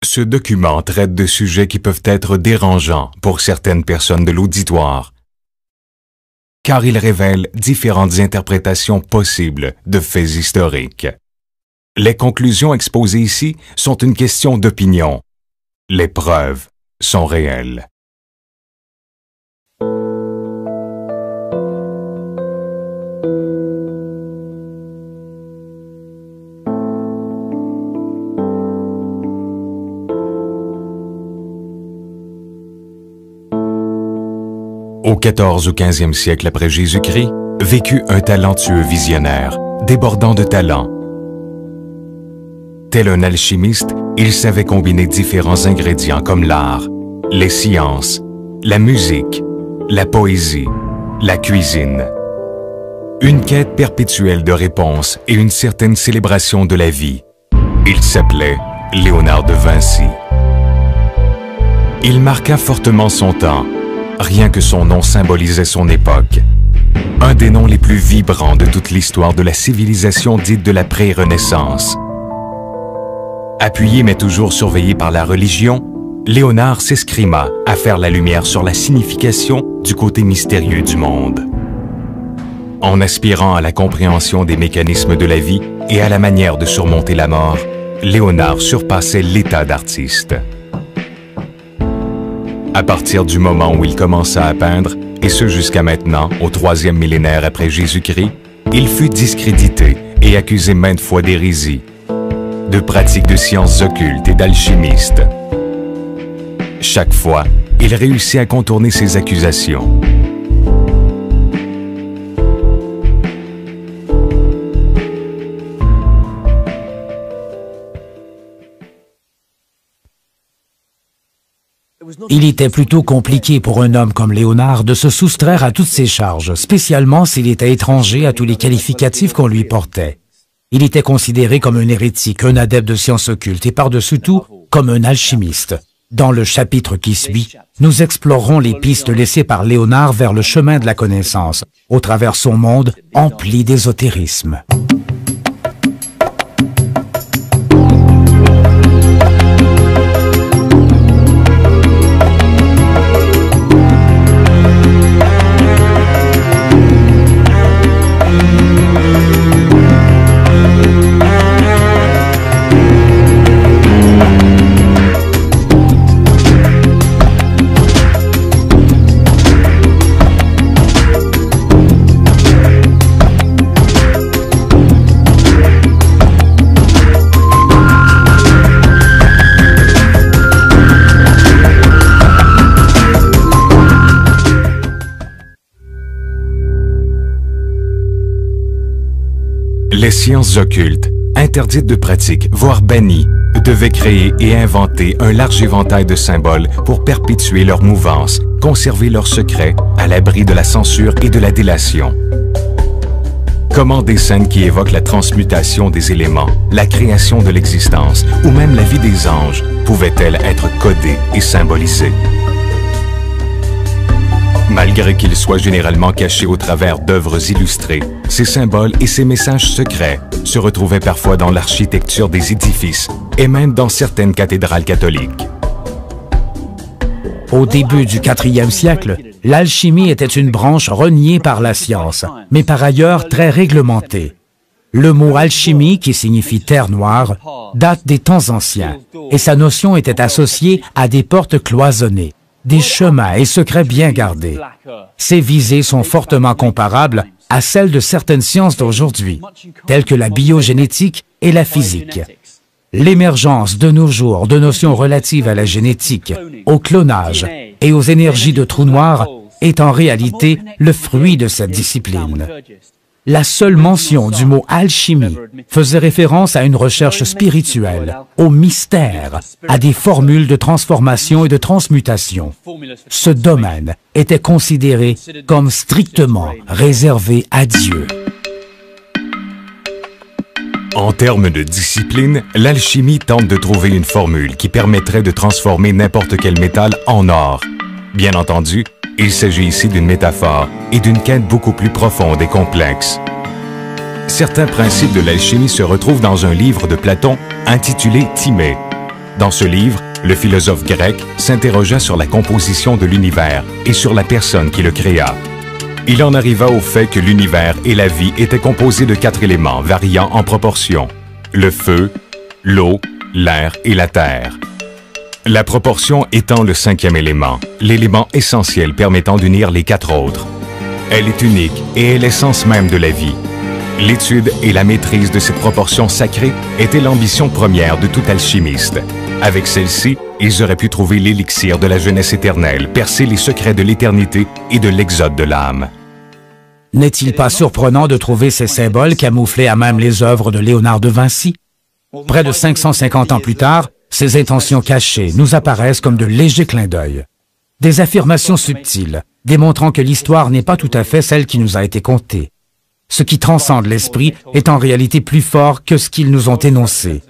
Ce document traite de sujets qui peuvent être dérangeants pour certaines personnes de l'auditoire, car il révèle différentes interprétations possibles de faits historiques. Les conclusions exposées ici sont une question d'opinion. Les preuves sont réelles. Au 14 ou 15e siècle après Jésus-Christ, vécut un talentueux visionnaire, débordant de talent. Tel un alchimiste, il savait combiner différents ingrédients comme l'art, les sciences, la musique, la poésie, la cuisine. Une quête perpétuelle de réponses et une certaine célébration de la vie. Il s'appelait Léonard de Vinci. Il marqua fortement son temps. Rien que son nom symbolisait son époque. Un des noms les plus vibrants de toute l'histoire de la civilisation dite de la pré-Renaissance. Appuyé mais toujours surveillé par la religion, Léonard s'escrima à faire la lumière sur la signification du côté mystérieux du monde. En aspirant à la compréhension des mécanismes de la vie et à la manière de surmonter la mort, Léonard surpassait l'état d'artiste. À partir du moment où il commença à peindre, et ce jusqu'à maintenant, au 3e millénaire après Jésus-Christ, il fut discrédité et accusé maintes fois d'hérésie, de pratiques de sciences occultes et d'alchimistes. Chaque fois, il réussit à contourner ces accusations. Il était plutôt compliqué pour un homme comme Léonard de se soustraire à toutes ces charges, spécialement s'il était étranger à tous les qualificatifs qu'on lui portait. Il était considéré comme un hérétique, un adepte de sciences occultes et par-dessus tout, comme un alchimiste. Dans le chapitre qui suit, nous explorerons les pistes laissées par Léonard vers le chemin de la connaissance, au travers son monde empli d'ésotérisme. Les sciences occultes, interdites de pratique, voire bannies, devaient créer et inventer un large éventail de symboles pour perpétuer leur mouvance, conserver leurs secrets à l'abri de la censure et de la délation. Comment des scènes qui évoquent la transmutation des éléments, la création de l'existence ou même la vie des anges pouvaient-elles être codées et symbolisées? Malgré qu'ils soient généralement cachés au travers d'œuvres illustrées, ces symboles et ces messages secrets se retrouvaient parfois dans l'architecture des édifices et même dans certaines cathédrales catholiques. Au début du 4e siècle, l'alchimie était une branche reniée par la science, mais par ailleurs très réglementée. Le mot alchimie, qui signifie terre noire, date des temps anciens, et sa notion était associée à des portes cloisonnées, des chemins et secrets bien gardés. Ces visées sont fortement comparables à celles de certaines sciences d'aujourd'hui, telles que la biogénétique et la physique. L'émergence de nos jours de notions relatives à la génétique, au clonage et aux énergies de trous noirs est en réalité le fruit de cette discipline. La seule mention du mot alchimie faisait référence à une recherche spirituelle, au mystère, à des formules de transformation et de transmutation. Ce domaine était considéré comme strictement réservé à Dieu. En termes de discipline, l'alchimie tente de trouver une formule qui permettrait de transformer n'importe quel métal en or. Bien entendu, il s'agit ici d'une métaphore et d'une quête beaucoup plus profonde et complexe. Certains principes de l'alchimie se retrouvent dans un livre de Platon intitulé Timée. Dans ce livre, le philosophe grec s'interrogea sur la composition de l'univers et sur la personne qui le créa. Il en arriva au fait que l'univers et la vie étaient composés de 4 éléments variant en proportion: le feu, l'eau, l'air et la terre. La proportion étant le 5e élément, l'élément essentiel permettant d'unir les 4 autres. Elle est unique et est l'essence même de la vie. L'étude et la maîtrise de cette proportion sacrée était l'ambition première de tout alchimiste. Avec celle-ci, ils auraient pu trouver l'élixir de la jeunesse éternelle, percer les secrets de l'éternité et de l'exode de l'âme. N'est-il pas surprenant de trouver ces symboles camouflés à même les œuvres de Léonard de Vinci? Près de 550 ans plus tard, ces intentions cachées nous apparaissent comme de légers clins d'œil. Des affirmations subtiles, démontrant que l'histoire n'est pas tout à fait celle qui nous a été contée. Ce qui transcende l'esprit est en réalité plus fort que ce qu'ils nous ont énoncé,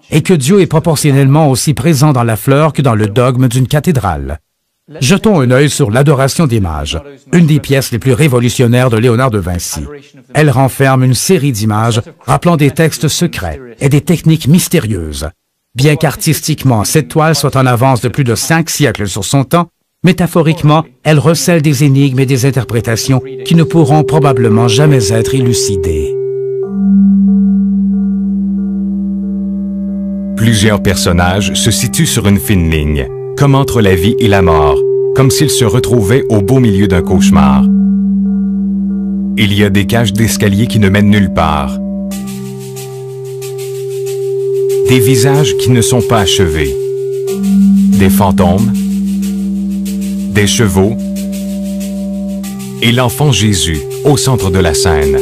et que Dieu est proportionnellement aussi présent dans la fleur que dans le dogme d'une cathédrale. Jetons un œil sur l'Adoration des mages, une des pièces les plus révolutionnaires de Léonard de Vinci. Elle renferme une série d'images rappelant des textes secrets et des techniques mystérieuses. Bien qu'artistiquement, cette toile soit en avance de plus de 5 siècles sur son temps, métaphoriquement, elle recèle des énigmes et des interprétations qui ne pourront probablement jamais être élucidées. Plusieurs personnages se situent sur une fine ligne, comme entre la vie et la mort, comme s'ils se retrouvaient au beau milieu d'un cauchemar. Il y a des cages d'escalier qui ne mènent nulle part, des visages qui ne sont pas achevés, des fantômes, des chevaux et l'enfant Jésus au centre de la scène.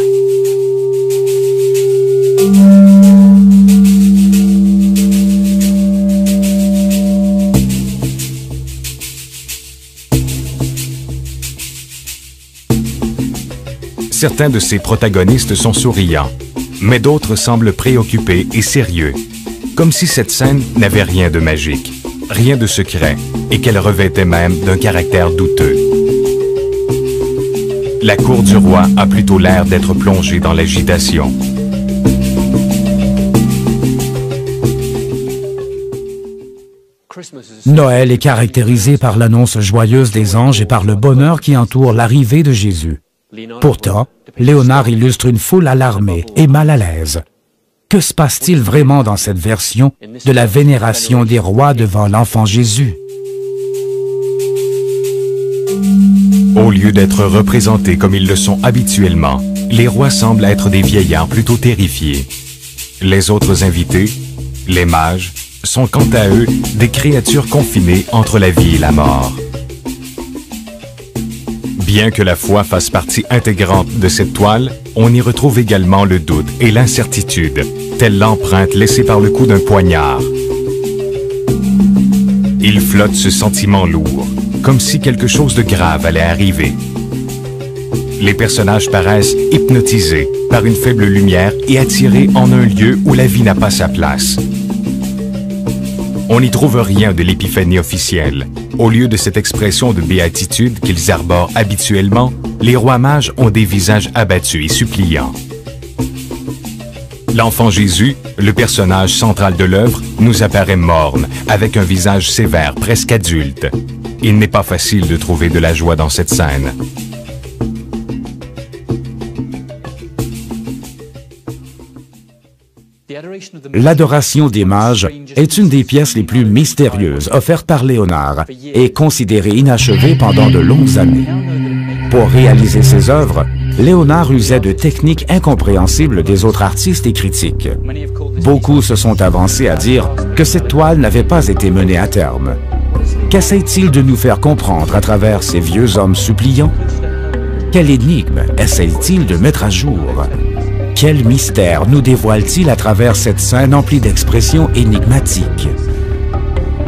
Certains de ces protagonistes sont souriants, mais d'autres semblent préoccupés et sérieux, comme si cette scène n'avait rien de magique, rien de secret, et qu'elle revêtait même d'un caractère douteux. La cour du roi a plutôt l'air d'être plongée dans l'agitation. Noël est caractérisé par l'annonce joyeuse des anges et par le bonheur qui entoure l'arrivée de Jésus. Pourtant, Léonard illustre une foule alarmée et mal à l'aise. Que se passe-t-il vraiment dans cette version de la vénération des rois devant l'enfant Jésus? Au lieu d'être représentés comme ils le sont habituellement, les rois semblent être des vieillards plutôt terrifiés. Les autres invités, les mages, sont quant à eux des créatures confinées entre la vie et la mort. Bien que la foi fasse partie intégrante de cette toile, on y retrouve également le doute et l'incertitude, telle l'empreinte laissée par le coup d'un poignard. Il flotte ce sentiment lourd, comme si quelque chose de grave allait arriver. Les personnages paraissent hypnotisés par une faible lumière et attirés en un lieu où la vie n'a pas sa place. On n'y trouve rien de l'épiphanie officielle. Au lieu de cette expression de béatitude qu'ils arborent habituellement, les rois mages ont des visages abattus et suppliants. L'enfant Jésus, le personnage central de l'œuvre, nous apparaît morne, avec un visage sévère, presque adulte. Il n'est pas facile de trouver de la joie dans cette scène. L'Adoration des mages est une des pièces les plus mystérieuses offertes par Léonard et considérée inachevée pendant de longues années. Pour réaliser ses œuvres, Léonard usait de techniques incompréhensibles des autres artistes et critiques. Beaucoup se sont avancés à dire que cette toile n'avait pas été menée à terme. Qu'essaie-t-il de nous faire comprendre à travers ces vieux hommes suppliants? Quelle énigme essaie-t-il de mettre à jour? Quel mystère nous dévoile-t-il à travers cette scène emplie d'expressions énigmatiques?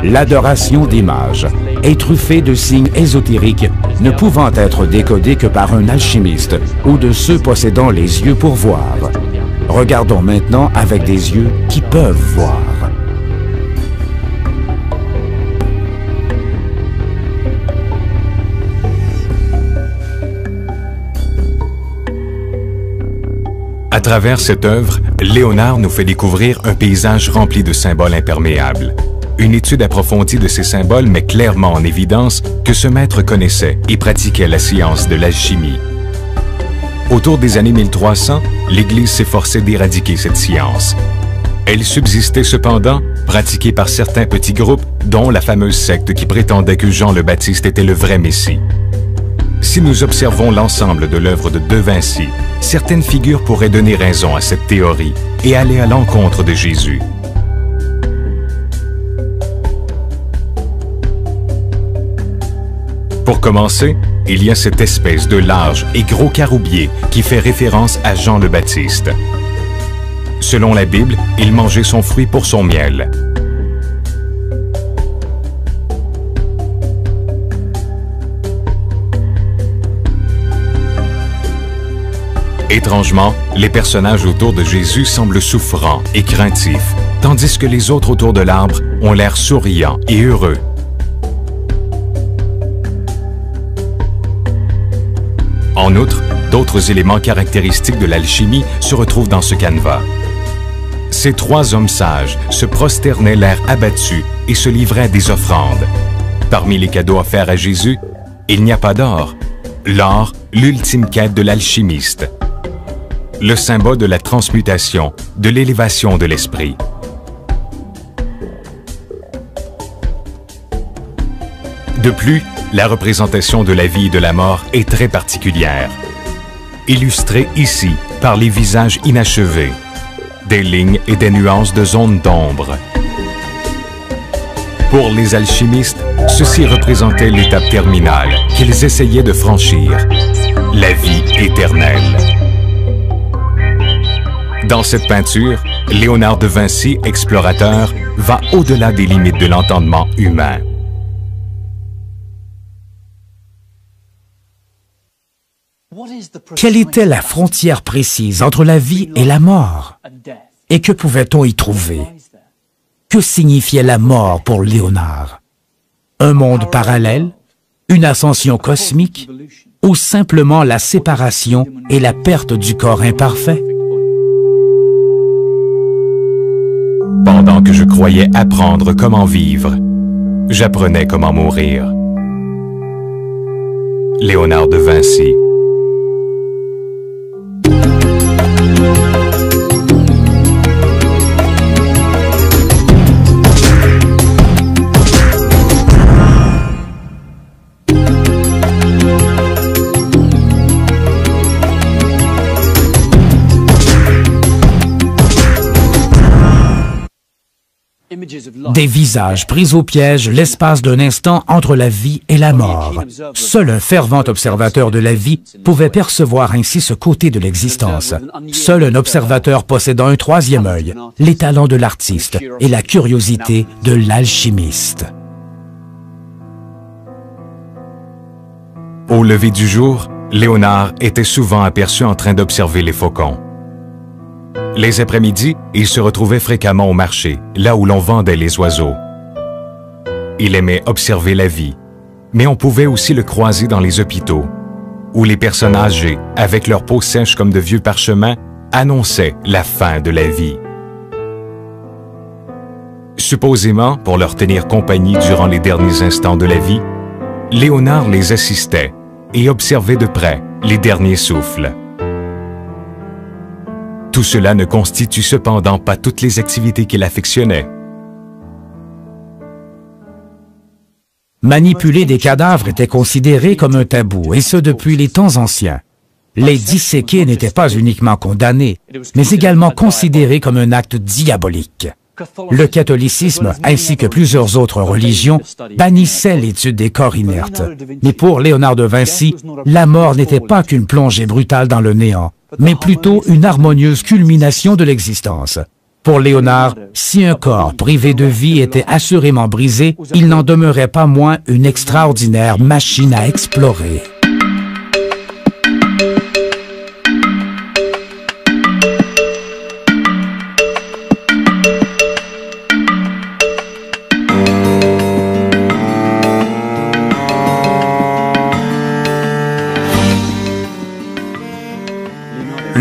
L'adoration des mages est truffée de signes ésotériques ne pouvant être décodés que par un alchimiste ou de ceux possédant les yeux pour voir. Regardons maintenant avec des yeux qui peuvent voir. À travers cette œuvre, Léonard nous fait découvrir un paysage rempli de symboles imperméables. Une étude approfondie de ces symboles met clairement en évidence que ce maître connaissait et pratiquait la science de l'alchimie. Autour des années 1300, l'Église s'efforçait d'éradiquer cette science. Elle subsistait cependant, pratiquée par certains petits groupes, dont la fameuse secte qui prétendait que Jean le Baptiste était le vrai Messie. Si nous observons l'ensemble de l'œuvre de De Vinci, certaines figures pourraient donner raison à cette théorie et aller à l'encontre de Jésus. Pour commencer, il y a cette espèce de large et gros caroubier qui fait référence à Jean le Baptiste. Selon la Bible, il mangeait son fruit pour son miel. Étrangement, les personnages autour de Jésus semblent souffrants et craintifs, tandis que les autres autour de l'arbre ont l'air souriants et heureux. En outre, d'autres éléments caractéristiques de l'alchimie se retrouvent dans ce canevas. Ces trois hommes sages se prosternaient l'air abattu et se livraient à des offrandes. Parmi les cadeaux offerts à Jésus, il n'y a pas d'or. L'or, l'ultime quête de l'alchimiste. Le symbole de la transmutation, de l'élévation de l'esprit. De plus, la représentation de la vie et de la mort est très particulière. Illustrée ici par les visages inachevés, des lignes et des nuances de zones d'ombre. Pour les alchimistes, ceci représentait l'étape terminale qu'ils essayaient de franchir, la vie éternelle. Dans cette peinture, Léonard de Vinci, explorateur, va au-delà des limites de l'entendement humain. Quelle était la frontière précise entre la vie et la mort? Et que pouvait-on y trouver? Que signifiait la mort pour Léonard? Un monde parallèle? Une ascension cosmique? Ou simplement la séparation et la perte du corps imparfait? Pendant que je croyais apprendre comment vivre, j'apprenais comment mourir. Léonard de Vinci. Des visages pris au piège l'espace d'un instant entre la vie et la mort. Seul un fervent observateur de la vie pouvait percevoir ainsi ce côté de l'existence. Seul un observateur possédant un troisième œil, les talents de l'artiste et la curiosité de l'alchimiste. Au lever du jour, Léonard était souvent aperçu en train d'observer les faucons. Les après-midi, il se retrouvait fréquemment au marché, là où l'on vendait les oiseaux. Il aimait observer la vie, mais on pouvait aussi le croiser dans les hôpitaux, où les personnes âgées, avec leur peau sèche comme de vieux parchemins, annonçaient la fin de la vie. Supposément, pour leur tenir compagnie durant les derniers instants de la vie, Léonard les assistait et observait de près les derniers souffles. Tout cela ne constitue cependant pas toutes les activités qu'il affectionnait. Manipuler des cadavres était considéré comme un tabou, et ce depuis les temps anciens. Les disséquer n'étaient pas uniquement condamnés, mais également considérés comme un acte diabolique. Le catholicisme, ainsi que plusieurs autres religions, bannissaient l'étude des corps inertes. Mais pour Léonard de Vinci, la mort n'était pas qu'une plongée brutale dans le néant, mais plutôt une harmonieuse culmination de l'existence. Pour Léonard, si un corps privé de vie était assurément brisé, il n'en demeurait pas moins une extraordinaire machine à explorer.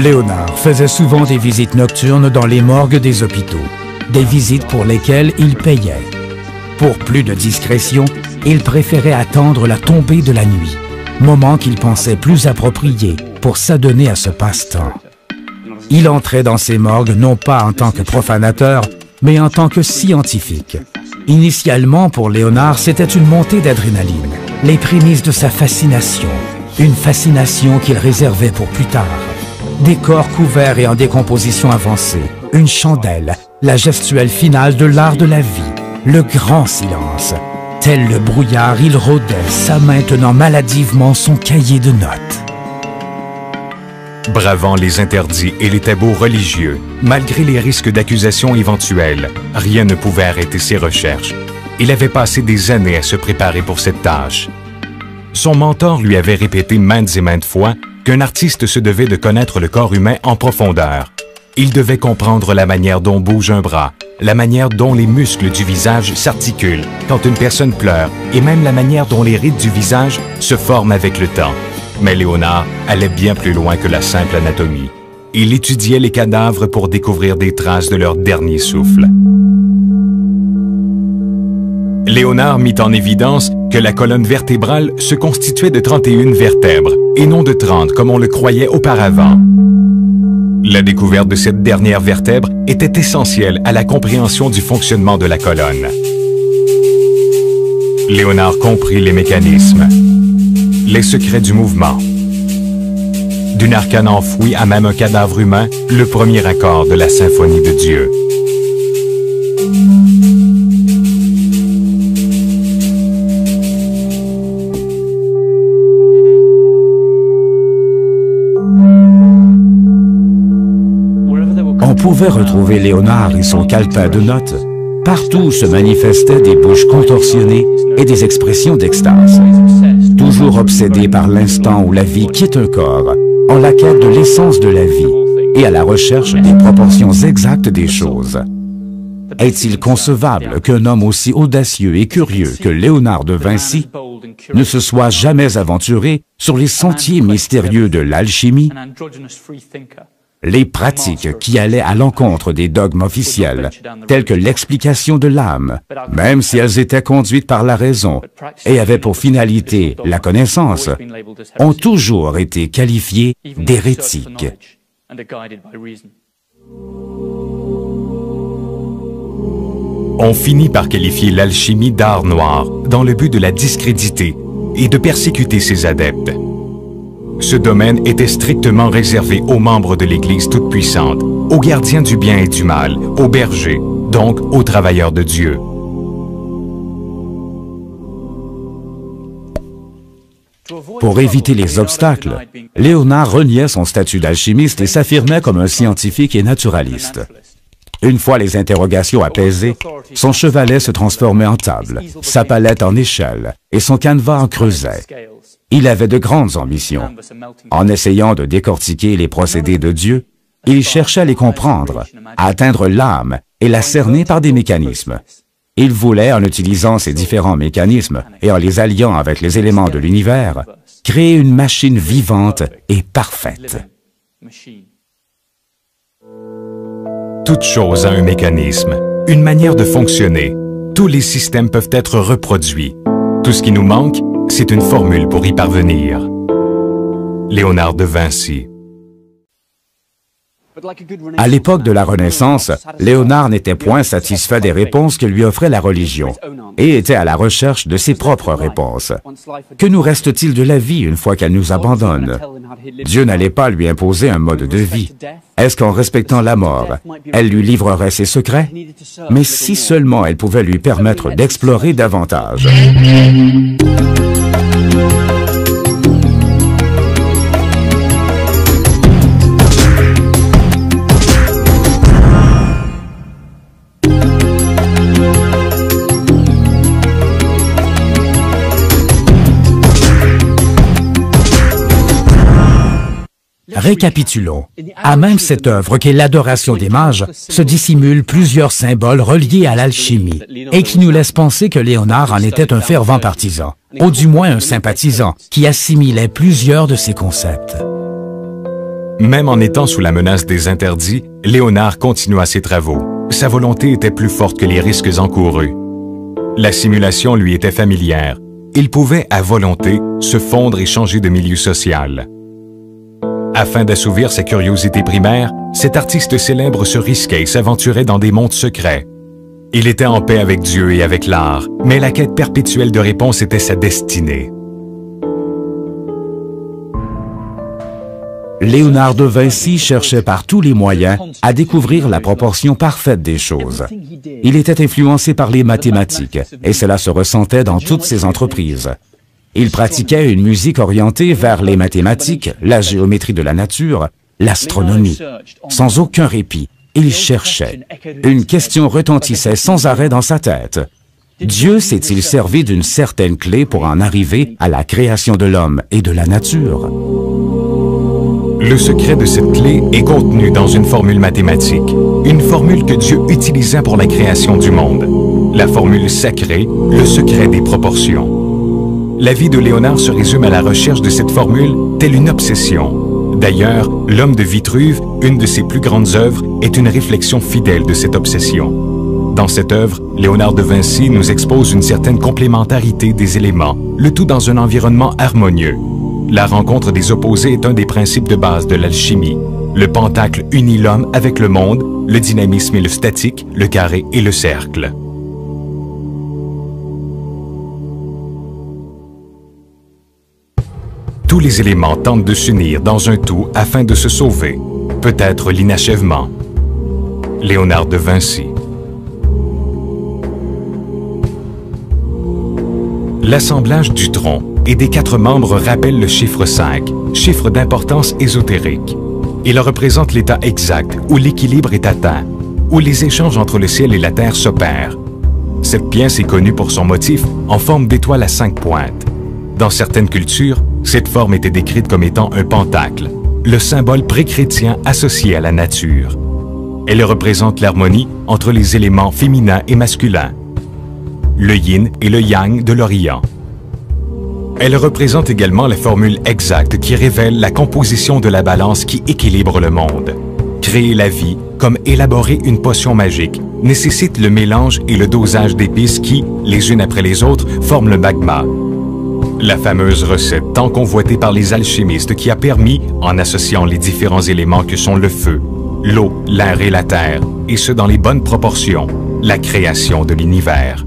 Léonard faisait souvent des visites nocturnes dans les morgues des hôpitaux, des visites pour lesquelles il payait. Pour plus de discrétion, il préférait attendre la tombée de la nuit, moment qu'il pensait plus approprié pour s'adonner à ce passe-temps. Il entrait dans ces morgues non pas en tant que profanateur, mais en tant que scientifique. Initialement, pour Léonard, c'était une montée d'adrénaline, les prémices de sa fascination, une fascination qu'il réservait pour plus tard. Des corps couverts et en décomposition avancée, une chandelle, la gestuelle finale de l'art de la vie, le grand silence. Tel le brouillard, il rôdait, sa main tenant maladivement son cahier de notes. Bravant les interdits et les tabous religieux, malgré les risques d'accusation éventuels, rien ne pouvait arrêter ses recherches. Il avait passé des années à se préparer pour cette tâche. Son mentor lui avait répété maintes et maintes fois qu'un artiste se devait de connaître le corps humain en profondeur. Il devait comprendre la manière dont bouge un bras, la manière dont les muscles du visage s'articulent quand une personne pleure et même la manière dont les rides du visage se forment avec le temps. Mais Léonard allait bien plus loin que la simple anatomie. Il étudiait les cadavres pour découvrir des traces de leur dernier souffle. Léonard mit en évidence que la colonne vertébrale se constituait de 31 vertèbres et non de 30 comme on le croyait auparavant. La découverte de cette dernière vertèbre était essentielle à la compréhension du fonctionnement de la colonne. Léonard comprit les mécanismes, les secrets du mouvement. D'une arcane enfouie à même un cadavre humain, le premier accord de la symphonie de Dieu. On pouvait retrouver Léonard et son calepin de notes. Partout se manifestaient des bouches contorsionnées et des expressions d'extase. Toujours obsédé par l'instant où la vie quitte un corps, en la quête de l'essence de la vie et à la recherche des proportions exactes des choses. Est-il concevable qu'un homme aussi audacieux et curieux que Léonard de Vinci ne se soit jamais aventuré sur les sentiers mystérieux de l'alchimie, les pratiques qui allaient à l'encontre des dogmes officiels, telles que l'explication de l'âme, même si elles étaient conduites par la raison et avaient pour finalité la connaissance, ont toujours été qualifiées d'hérétiques. On finit par qualifier l'alchimie d'art noir dans le but de la discréditer et de persécuter ses adeptes. Ce domaine était strictement réservé aux membres de l'Église toute-puissante, aux gardiens du bien et du mal, aux bergers, donc aux travailleurs de Dieu. Pour éviter les obstacles, Léonard reniait son statut d'alchimiste et s'affirmait comme un scientifique et naturaliste. Une fois les interrogations apaisées, son chevalet se transformait en table, sa palette en échelle et son canevas en creuset. Il avait de grandes ambitions. En essayant de décortiquer les procédés de Dieu, il cherchait à les comprendre, à atteindre l'âme et la cerner par des mécanismes. Il voulait, en utilisant ces différents mécanismes et en les alliant avec les éléments de l'univers, créer une machine vivante et parfaite. Toute chose a un mécanisme, une manière de fonctionner. Tous les systèmes peuvent être reproduits. Tout ce qui nous manque, c'est une formule pour y parvenir. Léonard de Vinci. À l'époque de la Renaissance, Léonard n'était point satisfait des réponses que lui offrait la religion et était à la recherche de ses propres réponses. Que nous reste-t-il de la vie une fois qu'elle nous abandonne? Dieu n'allait pas lui imposer un mode de vie. Est-ce qu'en respectant la mort, elle lui livrerait ses secrets? Mais si seulement elle pouvait lui permettre d'explorer davantage. Récapitulons. À même cette œuvre qu'est l'adoration des mages, se dissimulent plusieurs symboles reliés à l'alchimie et qui nous laissent penser que Léonard en était un fervent partisan, ou du moins un sympathisant, qui assimilait plusieurs de ses concepts. Même en étant sous la menace des interdits, Léonard continua ses travaux. Sa volonté était plus forte que les risques encourus. La simulation lui était familière. Il pouvait, à volonté, se fondre et changer de milieu social. Afin d'assouvir sa curiosité primaire, cet artiste célèbre se risquait et s'aventurait dans des mondes secrets. Il était en paix avec Dieu et avec l'art, mais la quête perpétuelle de réponse était sa destinée. Léonard de Vinci cherchait par tous les moyens à découvrir la proportion parfaite des choses. Il était influencé par les mathématiques, et cela se ressentait dans toutes ses entreprises. Il pratiquait une musique orientée vers les mathématiques, la géométrie de la nature, l'astronomie. Sans aucun répit, il cherchait. Une question retentissait sans arrêt dans sa tête. Dieu s'est-il servi d'une certaine clé pour en arriver à la création de l'homme et de la nature? Le secret de cette clé est contenu dans une formule mathématique, une formule que Dieu utilisa pour la création du monde. La formule sacrée, le secret des proportions. La vie de Léonard se résume à la recherche de cette formule, telle une obsession. D'ailleurs, L'Homme de Vitruve, une de ses plus grandes œuvres, est une réflexion fidèle de cette obsession. Dans cette œuvre, Léonard de Vinci nous expose une certaine complémentarité des éléments, le tout dans un environnement harmonieux. La rencontre des opposés est un des principes de base de l'alchimie. Le pentacle unit l'homme avec le monde, le dynamisme et le statique, le carré et le cercle. Tous les éléments tentent de s'unir dans un tout afin de se sauver. Peut-être l'inachèvement. Léonard de Vinci. L'assemblage du tronc et des 4 membres rappelle le chiffre 5, chiffre d'importance ésotérique. Il représente l'état exact où l'équilibre est atteint, où les échanges entre le ciel et la terre s'opèrent. Cette pièce est connue pour son motif en forme d'étoile à 5 pointes. Dans certaines cultures, cette forme était décrite comme étant un pentacle, le symbole pré-chrétien associé à la nature. Elle représente l'harmonie entre les éléments féminins et masculins, le yin et le yang de l'Orient. Elle représente également la formule exacte qui révèle la composition de la balance qui équilibre le monde. Créer la vie, comme élaborer une potion magique, nécessite le mélange et le dosage d'épices qui, les unes après les autres, forment le magma. La fameuse recette tant convoitée par les alchimistes qui a permis, en associant les différents éléments que sont le feu, l'eau, l'air et la terre, et ce dans les bonnes proportions, la création de l'univers.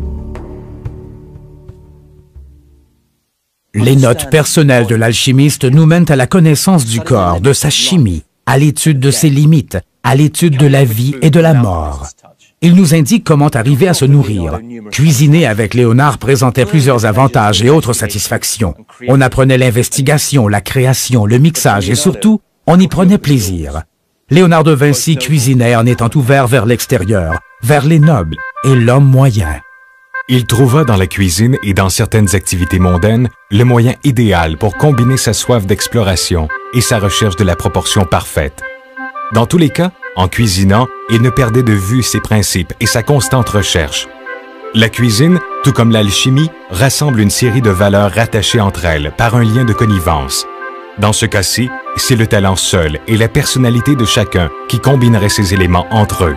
Les notes personnelles de l'alchimiste nous mènent à la connaissance du corps, de sa chimie, à l'étude de ses limites, à l'étude de la vie et de la mort. Il nous indique comment arriver à se nourrir. Cuisiner avec Léonard présentait plusieurs avantages et autres satisfactions. On apprenait l'investigation, la création, le mixage et surtout, on y prenait plaisir. Léonard de Vinci cuisinait en étant ouvert vers l'extérieur, vers les nobles et l'homme moyen. Il trouva dans la cuisine et dans certaines activités mondaines le moyen idéal pour combiner sa soif d'exploration et sa recherche de la proportion parfaite. Dans tous les cas, en cuisinant, il ne perdait de vue ses principes et sa constante recherche. La cuisine, tout comme l'alchimie, rassemble une série de valeurs rattachées entre elles par un lien de connivence. Dans ce cas-ci, c'est le talent seul et la personnalité de chacun qui combinerait ces éléments entre eux.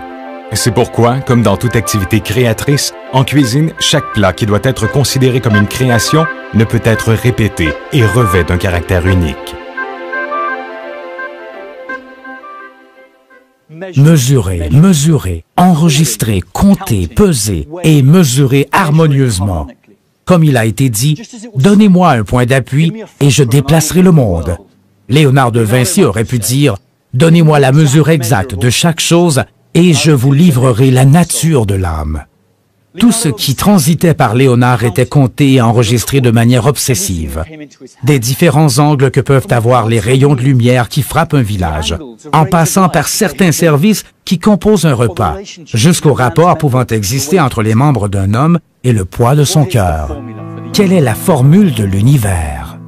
C'est pourquoi, comme dans toute activité créatrice, en cuisine, chaque plat qui doit être considéré comme une création ne peut être répété et revêt d'un caractère unique. Mesurer, mesurer, enregistrer, compter, peser et mesurer harmonieusement. Comme il a été dit, donnez-moi un point d'appui et je déplacerai le monde. Léonard de Vinci aurait pu dire, donnez-moi la mesure exacte de chaque chose et je vous livrerai la nature de l'âme. Tout ce qui transitait par Léonard était compté et enregistré de manière obsessive. Des différents angles que peuvent avoir les rayons de lumière qui frappent un village, en passant par certains services qui composent un repas, jusqu'au rapport pouvant exister entre les membres d'un homme et le poids de son cœur. Quelle est la formule de l'univers?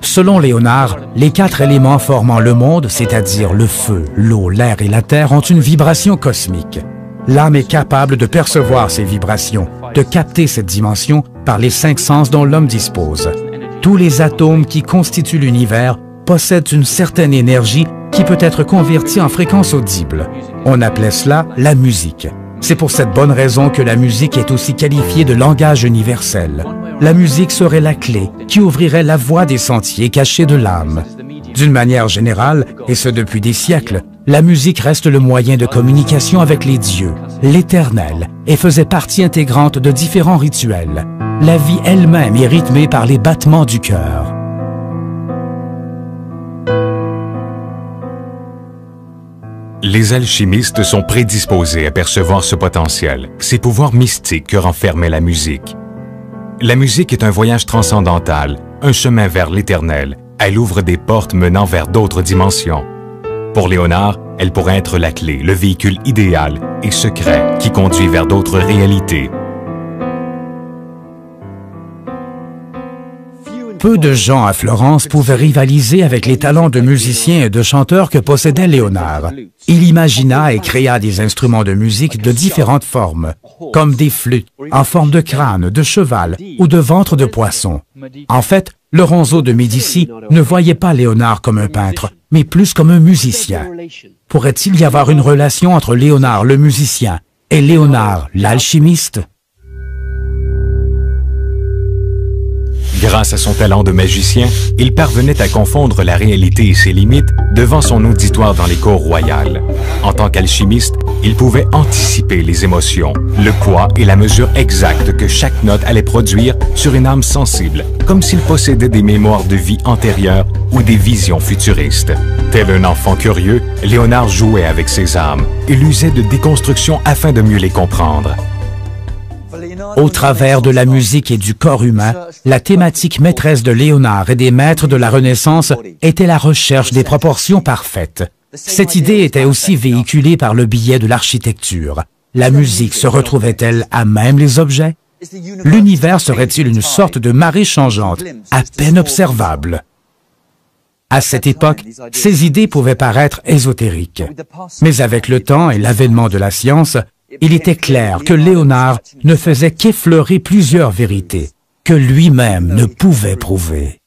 Selon Léonard, les 4 éléments formant le monde, c'est-à-dire le feu, l'eau, l'air et la terre, ont une vibration cosmique. L'âme est capable de percevoir ces vibrations, de capter cette dimension par les 5 sens dont l'homme dispose. Tous les atomes qui constituent l'univers possèdent une certaine énergie qui peut être convertie en fréquence audible. On appelait cela la musique. C'est pour cette bonne raison que la musique est aussi qualifiée de langage universel. La musique serait la clé qui ouvrirait la voie des sentiers cachés de l'âme. D'une manière générale, et ce depuis des siècles, la musique reste le moyen de communication avec les dieux, l'Éternel, et faisait partie intégrante de différents rituels. La vie elle-même est rythmée par les battements du cœur. Les alchimistes sont prédisposés à percevoir ce potentiel, ces pouvoirs mystiques que renfermait la musique. La musique est un voyage transcendantal, un chemin vers l'éternel. Elle ouvre des portes menant vers d'autres dimensions. Pour Léonard, elle pourrait être la clé, le véhicule idéal et secret qui conduit vers d'autres réalités. Peu de gens à Florence pouvaient rivaliser avec les talents de musiciens et de chanteurs que possédait Léonard. Il imagina et créa des instruments de musique de différentes formes, comme des flûtes, en forme de crâne, de cheval ou de ventre de poisson. En fait, Lorenzo de Médicis ne voyait pas Léonard comme un peintre, mais plus comme un musicien. Pourrait-il y avoir une relation entre Léonard le musicien et Léonard l'alchimiste? Grâce à son talent de magicien, il parvenait à confondre la réalité et ses limites devant son auditoire dans les cours royales. En tant qu'alchimiste, il pouvait anticiper les émotions, le poids et la mesure exacte que chaque note allait produire sur une âme sensible, comme s'il possédait des mémoires de vie antérieures ou des visions futuristes. Tel un enfant curieux, Léonard jouait avec ses âmes. Il usait de déconstruction afin de mieux les comprendre. Au travers de la musique et du corps humain, la thématique maîtresse de Léonard et des maîtres de la Renaissance était la recherche des proportions parfaites. Cette idée était aussi véhiculée par le biais de l'architecture. La musique se retrouvait-elle à même les objets? L'univers serait-il une sorte de marée changeante, à peine observable? À cette époque, ces idées pouvaient paraître ésotériques. Mais avec le temps et l'avènement de la science, il était clair que Léonard ne faisait qu'effleurer plusieurs vérités que lui-même ne pouvait prouver.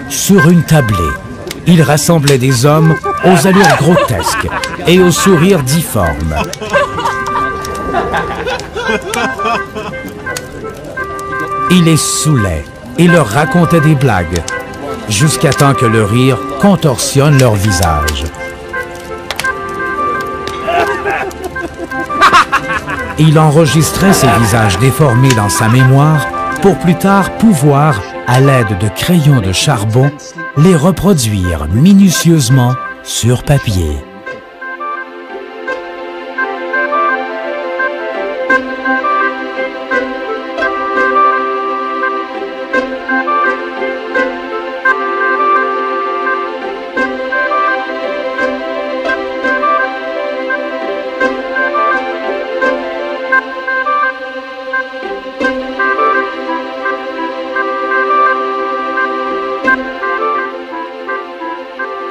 Sur une tablée, il rassemblait des hommes aux allures grotesques et aux sourires difformes. Il les saoulait et leur racontait des blagues, jusqu'à temps que le rire contorsionne leur visage. Il enregistrait ces visages déformés dans sa mémoire pour plus tard pouvoir, à l'aide de crayons de charbon, les reproduire minutieusement sur papier.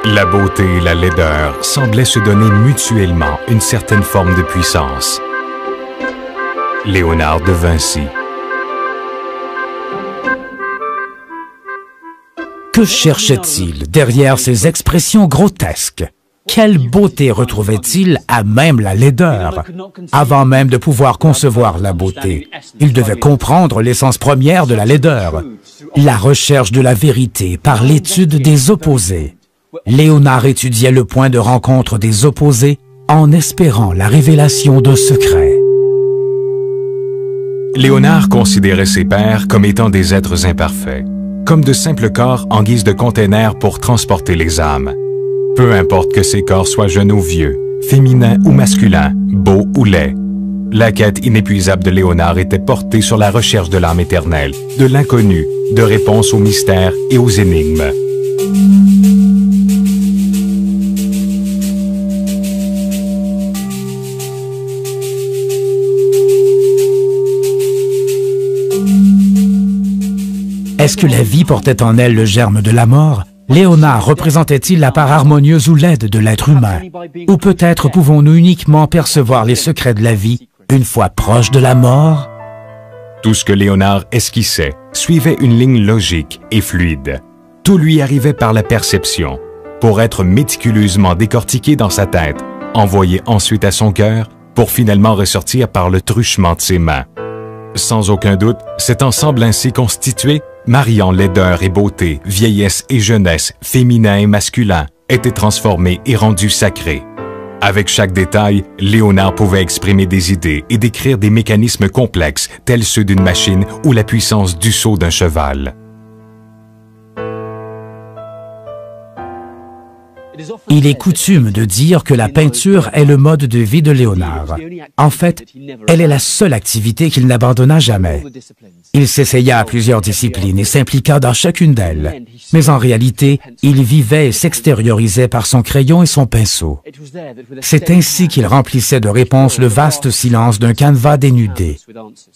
La beauté et la laideur semblaient se donner mutuellement une certaine forme de puissance. Léonard de Vinci. Que cherchait-il derrière ces expressions grotesques? Quelle beauté retrouvait-il à même la laideur? Avant même de pouvoir concevoir la beauté, il devait comprendre l'essence première de la laideur, la recherche de la vérité par l'étude des opposés. Léonard étudiait le point de rencontre des opposés en espérant la révélation d'un secret. Léonard considérait ses pairs comme étant des êtres imparfaits, comme de simples corps en guise de containers pour transporter les âmes. Peu importe que ces corps soient jeunes ou vieux, féminins ou masculins, beaux ou laids. La quête inépuisable de Léonard était portée sur la recherche de l'âme éternelle, de l'inconnu, de réponses aux mystères et aux énigmes. Est-ce que la vie portait en elle le germe de la mort? Léonard représentait-il la part harmonieuse ou laide de l'être humain? Ou peut-être pouvons-nous uniquement percevoir les secrets de la vie une fois proche de la mort? Tout ce que Léonard esquissait suivait une ligne logique et fluide. Tout lui arrivait par la perception, pour être méticuleusement décortiqué dans sa tête, envoyé ensuite à son cœur, pour finalement ressortir par le truchement de ses mains. Sans aucun doute, cet ensemble ainsi constitué, mariant laideur et beauté, vieillesse et jeunesse, féminin et masculin, était transformé et rendu sacré. Avec chaque détail, Léonard pouvait exprimer des idées et décrire des mécanismes complexes, tels ceux d'une machine ou la puissance du saut d'un cheval. Il est coutume de dire que la peinture est le mode de vie de Léonard. En fait, elle est la seule activité qu'il n'abandonna jamais. Il s'essaya à plusieurs disciplines et s'impliqua dans chacune d'elles. Mais en réalité, il vivait et s'extériorisait par son crayon et son pinceau. C'est ainsi qu'il remplissait de réponses le vaste silence d'un canevas dénudé.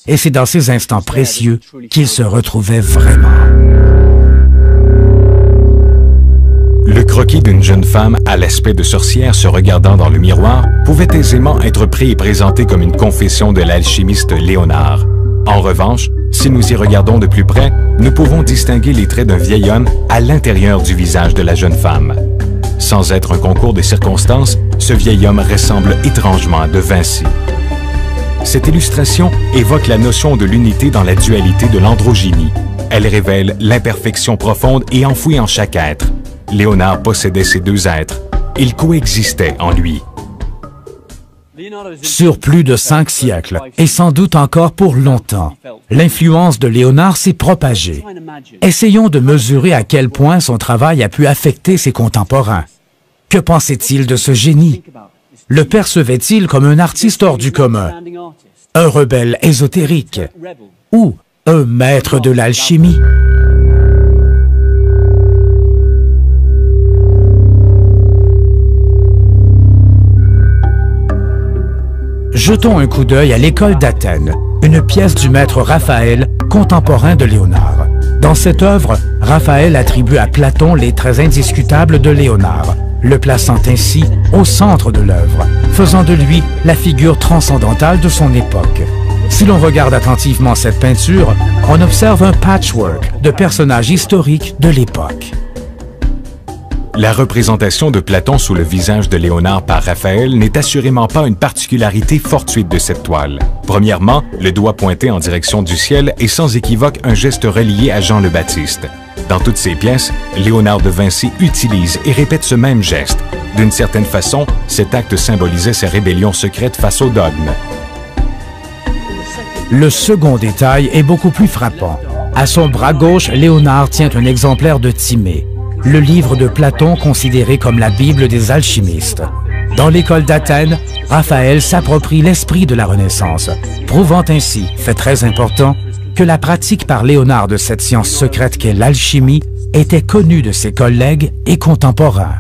Et c'est dans ces instants précieux qu'il se retrouvait vraiment. Le croquis d'une jeune femme à l'aspect de sorcière se regardant dans le miroir pouvait aisément être pris et présenté comme une confession de l'alchimiste Léonard. En revanche, si nous y regardons de plus près, nous pouvons distinguer les traits d'un vieil homme à l'intérieur du visage de la jeune femme. Sans être un concours de circonstances, ce vieil homme ressemble étrangement à De Vinci. Cette illustration évoque la notion de l'unité dans la dualité de l'androgynie. Elle révèle l'imperfection profonde et enfouie en chaque être. Léonard possédait ces deux êtres. Ils coexistaient en lui. Sur plus de 5 siècles, et sans doute encore pour longtemps, l'influence de Léonard s'est propagée. Essayons de mesurer à quel point son travail a pu affecter ses contemporains. Que pensait-il de ce génie? Le percevait-il comme un artiste hors du commun, un rebelle ésotérique ou un maître de l'alchimie? Jetons un coup d'œil à l'école d'Athènes, une pièce du maître Raphaël, contemporain de Léonard. Dans cette œuvre, Raphaël attribue à Platon les traits indiscutables de Léonard, le plaçant ainsi au centre de l'œuvre, faisant de lui la figure transcendantale de son époque. Si l'on regarde attentivement cette peinture, on observe un patchwork de personnages historiques de l'époque. La représentation de Platon sous le visage de Léonard par Raphaël n'est assurément pas une particularité fortuite de cette toile. Premièrement, le doigt pointé en direction du ciel est sans équivoque un geste relié à Jean le Baptiste. Dans toutes ses pièces, Léonard de Vinci utilise et répète ce même geste. D'une certaine façon, cet acte symbolisait sa rébellion secrète face au dogme. Le second détail est beaucoup plus frappant. À son bras gauche, Léonard tient un exemplaire de Timée, le livre de Platon considéré comme la Bible des alchimistes. Dans l'école d'Athènes, Raphaël s'approprie l'esprit de la Renaissance, prouvant ainsi, fait très important, que la pratique par Léonard de cette science secrète qu'est l'alchimie était connue de ses collègues et contemporains.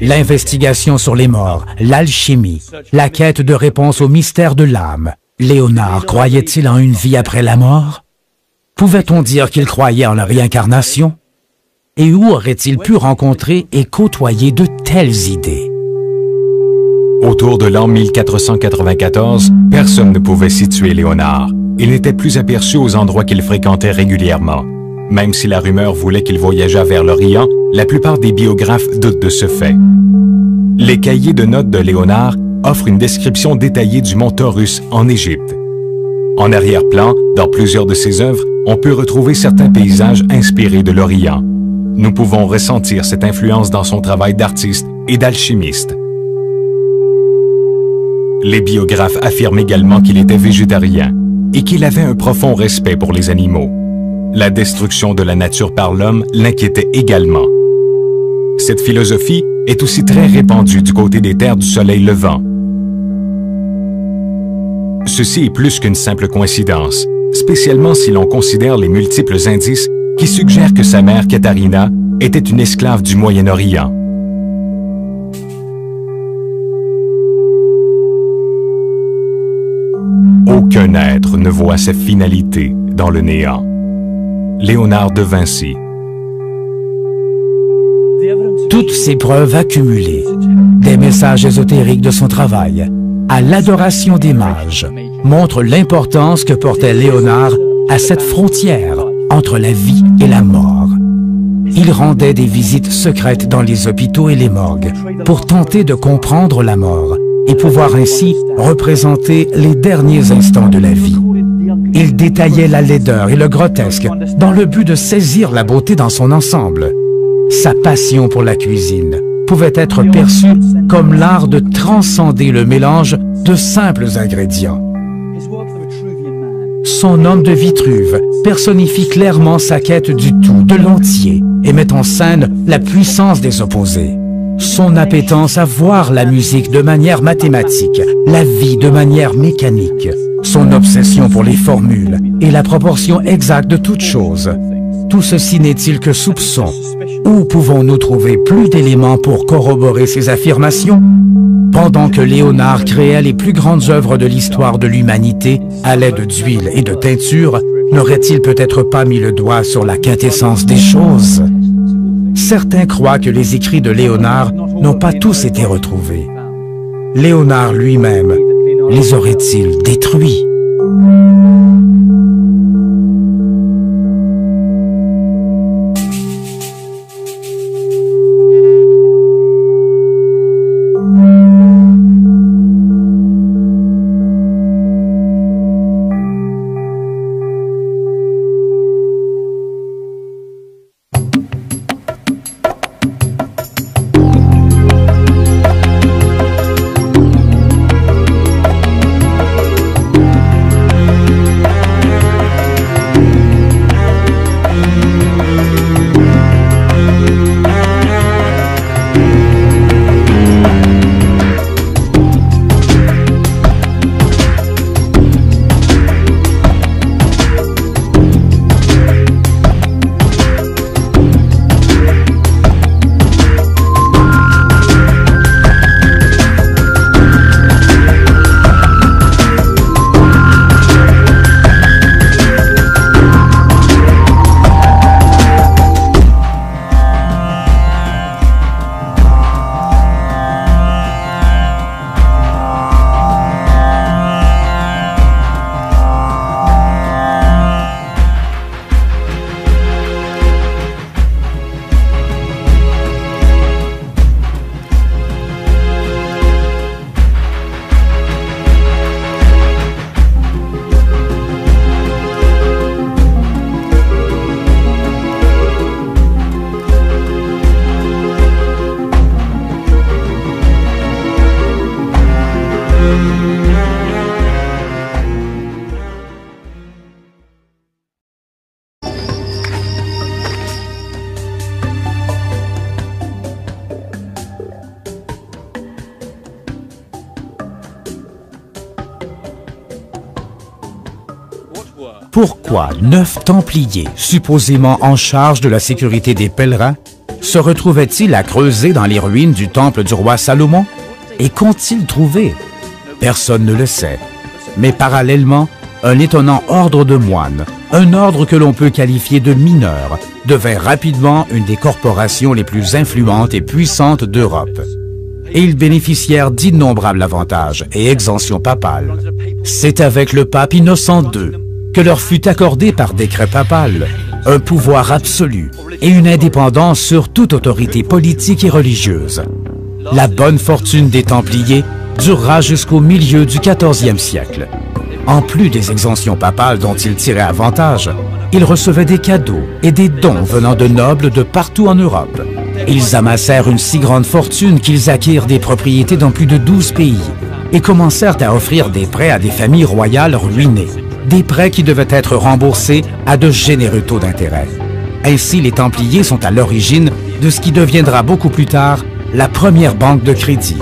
L'investigation sur les morts, l'alchimie, la quête de réponse au mystère de l'âme. Léonard croyait-il en une vie après la mort? Pouvait-on dire qu'il croyait en la réincarnation? Et où aurait-il pu rencontrer et côtoyer de telles idées? Autour de l'an 1494, personne ne pouvait situer Léonard. Il n'était plus aperçu aux endroits qu'il fréquentait régulièrement. Même si la rumeur voulait qu'il voyageât vers l'Orient, la plupart des biographes doutent de ce fait. Les cahiers de notes de Léonard offrent une description détaillée du mont Taurus en Égypte. En arrière-plan, dans plusieurs de ses œuvres, on peut retrouver certains paysages inspirés de l'Orient. Nous pouvons ressentir cette influence dans son travail d'artiste et d'alchimiste. Les biographes affirment également qu'il était végétarien et qu'il avait un profond respect pour les animaux. La destruction de la nature par l'homme l'inquiétait également. Cette philosophie est aussi très répandu du côté des terres du soleil levant. Ceci est plus qu'une simple coïncidence, spécialement si l'on considère les multiples indices qui suggèrent que sa mère, Katharina, était une esclave du Moyen-Orient. Aucun être ne voit sa finalité dans le néant. Léonard de Vinci. Toutes ces preuves accumulées, des messages ésotériques de son travail, à l'adoration des mages, montrent l'importance que portait Léonard à cette frontière entre la vie et la mort. Il rendait des visites secrètes dans les hôpitaux et les morgues pour tenter de comprendre la mort et pouvoir ainsi représenter les derniers instants de la vie. Il détaillait la laideur et le grotesque dans le but de saisir la beauté dans son ensemble. Sa passion pour la cuisine pouvait être perçue comme l'art de transcender le mélange de simples ingrédients. Son homme de Vitruve personnifie clairement sa quête du tout, de l'entier, et met en scène la puissance des opposés. Son appétence à voir la musique de manière mathématique, la vie de manière mécanique, son obsession pour les formules et la proportion exacte de toute chose. Tout ceci n'est-il que soupçon? Où pouvons-nous trouver plus d'éléments pour corroborer ces affirmations? Pendant que Léonard créait les plus grandes œuvres de l'histoire de l'humanité à l'aide d'huile et de teinture, n'aurait-il peut-être pas mis le doigt sur la quintessence des choses? Certains croient que les écrits de Léonard n'ont pas tous été retrouvés. Léonard lui-même les aurait-il détruits? Pourquoi 9 Templiers, supposément en charge de la sécurité des pèlerins, se retrouvaient-ils à creuser dans les ruines du temple du roi Salomon? Et qu'ont-ils trouvé? Personne ne le sait. Mais parallèlement, un étonnant ordre de moines, un ordre que l'on peut qualifier de mineur, devint rapidement une des corporations les plus influentes et puissantes d'Europe. Et ils bénéficièrent d'innombrables avantages et exemptions papales. C'est avec le pape Innocent II que leur fut accordé par décret papal un pouvoir absolu et une indépendance sur toute autorité politique et religieuse. La bonne fortune des Templiers durera jusqu'au milieu du XIVe siècle. En plus des exemptions papales dont ils tiraient avantage, ils recevaient des cadeaux et des dons venant de nobles de partout en Europe. Ils amassèrent une si grande fortune qu'ils acquirent des propriétés dans plus de 12 pays et commencèrent à offrir des prêts à des familles royales ruinées. Des prêts qui devaient être remboursés à de généreux taux d'intérêt. Ainsi, les Templiers sont à l'origine de ce qui deviendra beaucoup plus tard la première banque de crédit.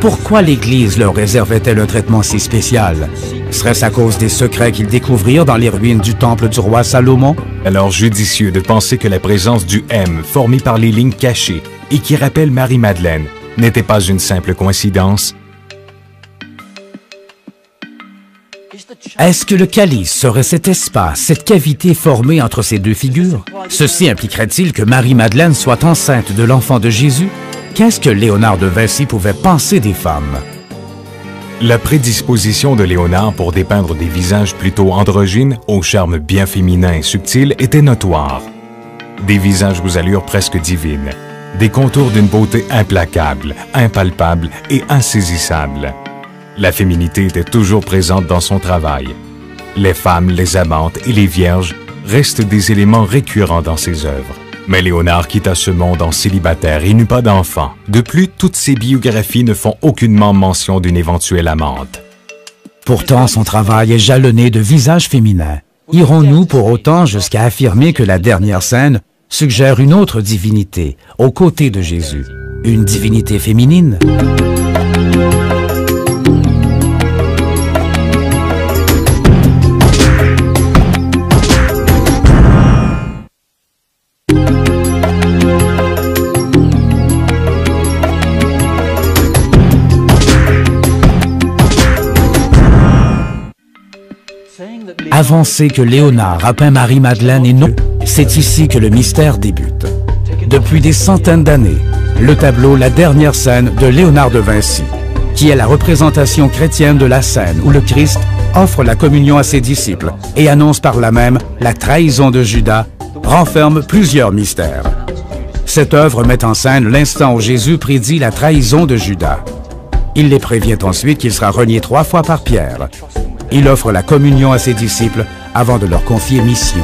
Pourquoi l'Église leur réservait-elle un traitement si spécial? Serait-ce à cause des secrets qu'ils découvrirent dans les ruines du temple du roi Salomon? Alors judicieux de penser que la présence du M formé par les lignes cachées et qui rappelle Marie-Madeleine n'était pas une simple coïncidence? Est-ce que le calice serait cet espace, cette cavité formée entre ces deux figures? Ceci impliquerait-il que Marie-Madeleine soit enceinte de l'enfant de Jésus? Qu'est-ce que Léonard de Vinci pouvait penser des femmes? La prédisposition de Léonard pour dépeindre des visages plutôt androgynes, au charme bien féminin et subtil, était notoire. Des visages aux allures presque divines, des contours d'une beauté implacable, impalpable et insaisissable. La féminité était toujours présente dans son travail. Les femmes, les amantes et les vierges restent des éléments récurrents dans ses œuvres. Mais Léonard quitta ce monde en célibataire et n'eut pas d'enfant. De plus, toutes ses biographies ne font aucunement mention d'une éventuelle amante. Pourtant, son travail est jalonné de visages féminins. Irons-nous pour autant jusqu'à affirmer que la dernière scène suggère une autre divinité, aux côtés de Jésus? Une divinité féminine? Avancez que Léonard a peint Marie-Madeleine et non, c'est ici que le mystère débute. Depuis des centaines d'années, le tableau La dernière scène de Léonard de Vinci, qui est la représentation chrétienne de la scène où le Christ offre la communion à ses disciples et annonce par là même la trahison de Judas, renferme plusieurs mystères. Cette œuvre met en scène l'instant où Jésus prédit la trahison de Judas. Il les prévient ensuite qu'il sera renié 3 fois par Pierre. Il offre la communion à ses disciples avant de leur confier mission.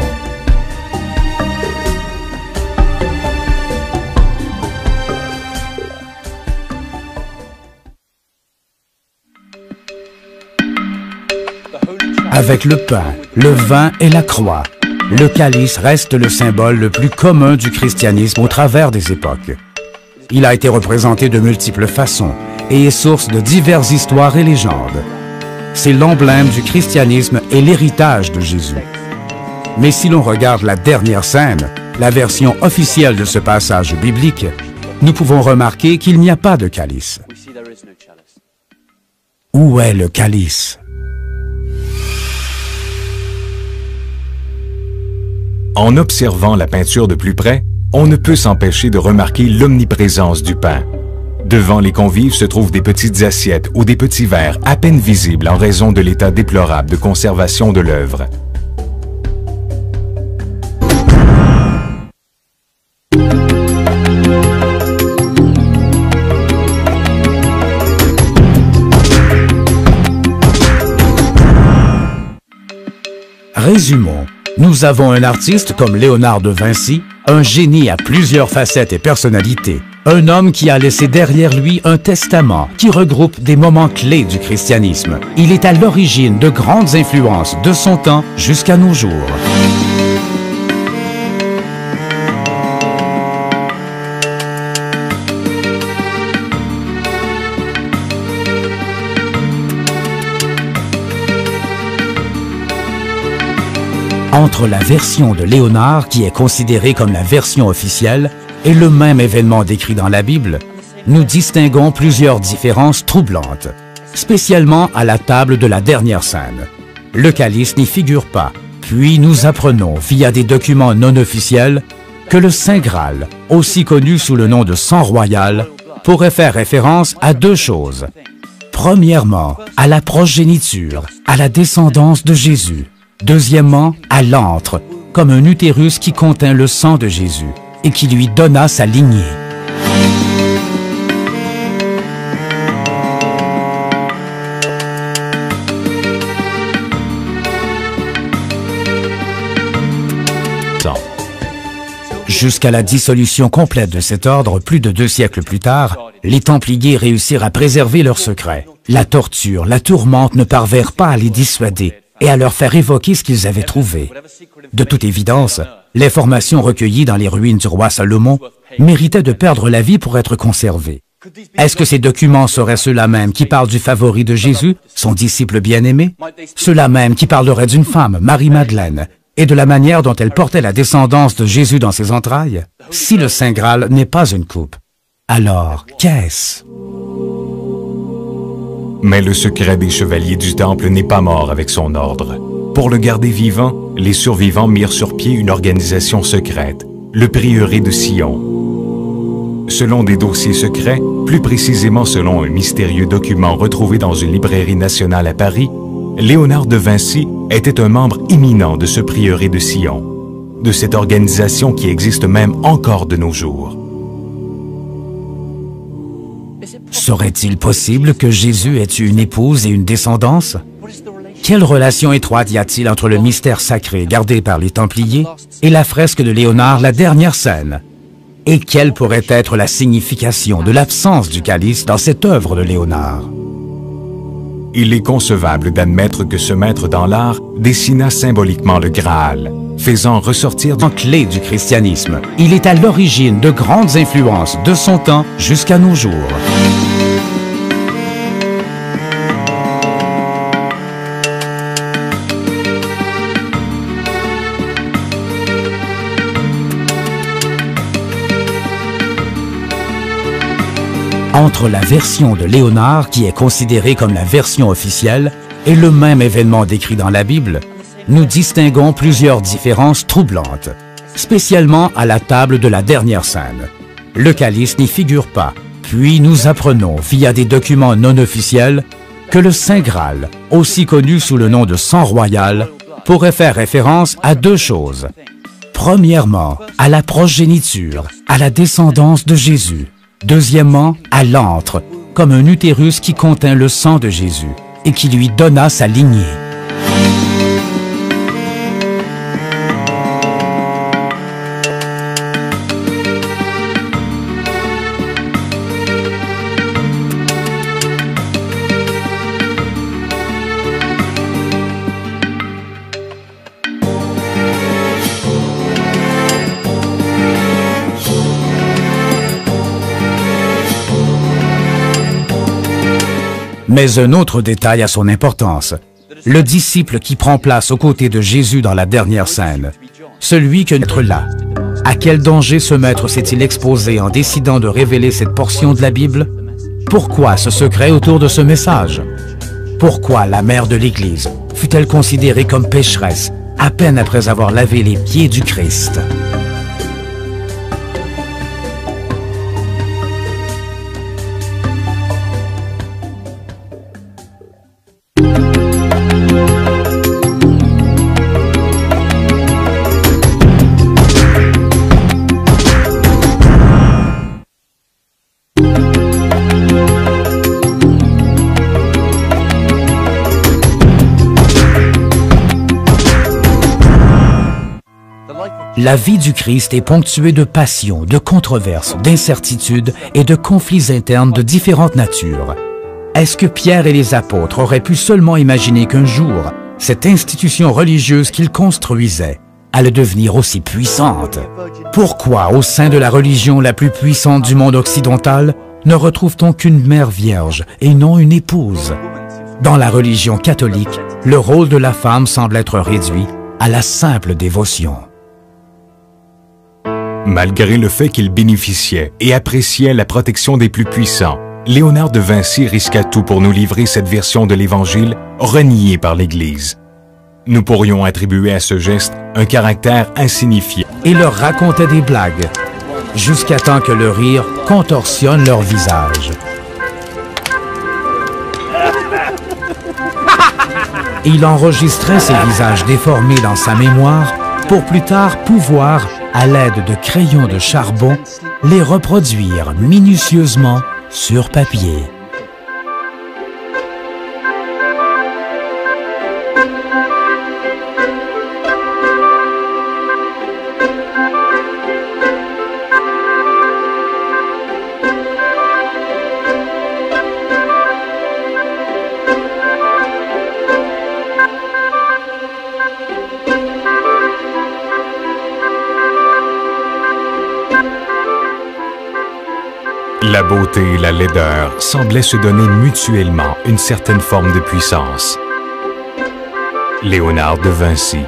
Avec le pain, le vin et la croix, le calice reste le symbole le plus commun du christianisme au travers des époques. Il a été représenté de multiples façons et est source de diverses histoires et légendes. C'est l'emblème du christianisme et l'héritage de Jésus. Mais si l'on regarde la dernière scène, la version officielle de ce passage biblique, nous pouvons remarquer qu'il n'y a pas de calice. Où est le calice? En observant la peinture de plus près, on ne peut s'empêcher de remarquer l'omniprésence du pain. Devant les convives se trouvent des petites assiettes ou des petits verres à peine visibles en raison de l'état déplorable de conservation de l'œuvre. Résumons. Nous avons un artiste comme Léonard de Vinci, un génie à plusieurs facettes et personnalités. Un homme qui a laissé derrière lui un testament qui regroupe des moments clés du christianisme. Il est à l'origine de grandes influences de son temps jusqu'à nos jours. Entre la version de Léonard, qui est considérée comme la version officielle, et le même événement décrit dans la Bible, nous distinguons plusieurs différences troublantes, spécialement à la table de la dernière scène. Le calice n'y figure pas, puis nous apprenons, via des documents non officiels, que le Saint Graal, aussi connu sous le nom de sang royal, pourrait faire référence à 2 choses. Premièrement, à la progéniture, à la descendance de Jésus. Deuxièmement, à l'antre, comme un utérus qui contient le sang de Jésus et qui lui donna sa lignée. Jusqu'à la dissolution complète de cet ordre, plus de 2 siècles plus tard, les Templiers réussirent à préserver leurs secrets. La torture, la tourmente ne parvinrent pas à les dissuader et à leur faire évoquer ce qu'ils avaient trouvé. De toute évidence, l'information recueillie dans les ruines du roi Salomon méritaient de perdre la vie pour être conservés. Est-ce que ces documents seraient ceux-là même qui parlent du favori de Jésus, son disciple bien-aimé? Ceux-là même qui parleraient d'une femme, Marie-Madeleine, et de la manière dont elle portait la descendance de Jésus dans ses entrailles? Si le Saint Graal n'est pas une coupe, alors qu'est-ce? Mais le secret des chevaliers du Temple n'est pas mort avec son ordre. Pour le garder vivant, les survivants mirent sur pied une organisation secrète, le prieuré de Sion. Selon des dossiers secrets, plus précisément selon un mystérieux document retrouvé dans une librairie nationale à Paris, Léonard de Vinci était un membre éminent de ce prieuré de Sion, de cette organisation qui existe même encore de nos jours. Serait-il possible que Jésus ait eu une épouse et une descendance? Quelle relation étroite y a-t-il entre le mystère sacré gardé par les Templiers et la fresque de Léonard, la dernière scène? Et quelle pourrait être la signification de l'absence du calice dans cette œuvre de Léonard? Il est concevable d'admettre que ce maître dans l'art dessina symboliquement le Graal, faisant ressortir En clé du christianisme, il est à l'origine de grandes influences de son temps jusqu'à nos jours. Entre la version de Léonard, qui est considérée comme la version officielle, et le même événement décrit dans la Bible, nous distinguons plusieurs différences troublantes, spécialement à la table de la dernière scène. Le calice n'y figure pas, puis nous apprenons, via des documents non officiels, que le Saint Graal, aussi connu sous le nom de sang royal, pourrait faire référence à deux choses. Premièrement, à la progéniture, à la descendance de Jésus. Deuxièmement, à l'antre, comme un utérus qui contient le sang de Jésus et qui lui donna sa lignée. Mais un autre détail a son importance. Le disciple qui prend place aux côtés de Jésus dans la dernière scène. Celui que notre là. À quel danger ce maître s'est-il exposé en décidant de révéler cette portion de la Bible? Pourquoi ce secret autour de ce message? Pourquoi la mère de l'Église fut-elle considérée comme pécheresse à peine après avoir lavé les pieds du Christ? La vie du Christ est ponctuée de passions, de controverses, d'incertitudes et de conflits internes de différentes natures. Est-ce que Pierre et les apôtres auraient pu seulement imaginer qu'un jour, cette institution religieuse qu'ils construisaient allait devenir aussi puissante? Pourquoi, au sein de la religion la plus puissante du monde occidental, ne retrouve-t-on qu'une mère vierge et non une épouse? Dans la religion catholique, le rôle de la femme semble être réduit à la simple dévotion. Malgré le fait qu'il bénéficiait et appréciait la protection des plus puissants, Léonard de Vinci risqua tout pour nous livrer cette version de l'Évangile reniée par l'Église. Nous pourrions attribuer à ce geste un caractère insignifiant. Et leur racontait des blagues, jusqu'à temps que le rire contorsionne leur visage. Il enregistrait ces visages déformés dans sa mémoire pour plus tard pouvoir, à l'aide de crayons de charbon, les reproduire minutieusement sur papier. La beauté et la laideur semblaient se donner mutuellement une certaine forme de puissance. Léonard de Vinci.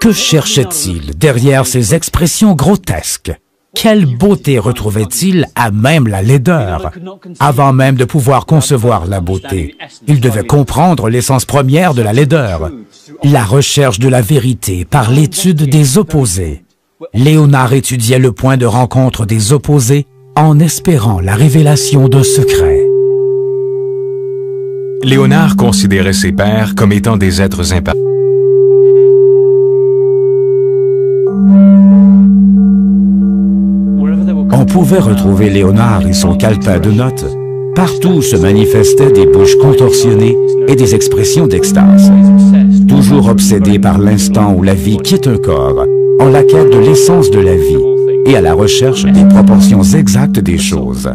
Que cherchait-il derrière ces expressions grotesques? Quelle beauté retrouvait-il à même la laideur? Avant même de pouvoir concevoir la beauté, il devait comprendre l'essence première de la laideur, la recherche de la vérité par l'étude des opposés. Léonard étudiait le point de rencontre des opposés en espérant la révélation d'un secret. Léonard considérait ses pairs comme étant des êtres imparfaits. On pouvait retrouver Léonard et son calepin de notes. Partout se manifestaient des bouches contorsionnées et des expressions d'extase. Toujours obsédé par l'instant où la vie quitte un corps, en la quête de l'essence de la vie et à la recherche des proportions exactes des choses.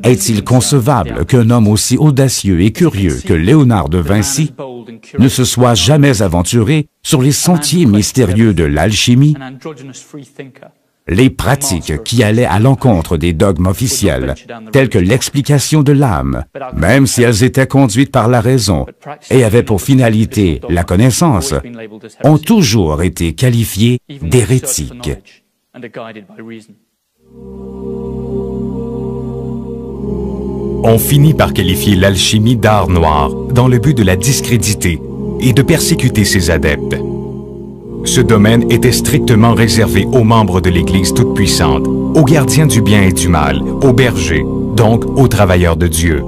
Est-il concevable qu'un homme aussi audacieux et curieux que Léonard de Vinci ne se soit jamais aventuré sur les sentiers mystérieux de l'alchimie, les pratiques qui allaient à l'encontre des dogmes officiels, telles que l'explication de l'âme, même si elles étaient conduites par la raison et avaient pour finalité la connaissance, ont toujours été qualifiées d'hérétiques. On finit par qualifier l'alchimie d'art noir dans le but de la discréditer et de persécuter ses adeptes. Ce domaine était strictement réservé aux membres de l'Église toute-puissante, aux gardiens du bien et du mal, aux bergers, donc aux travailleurs de Dieu.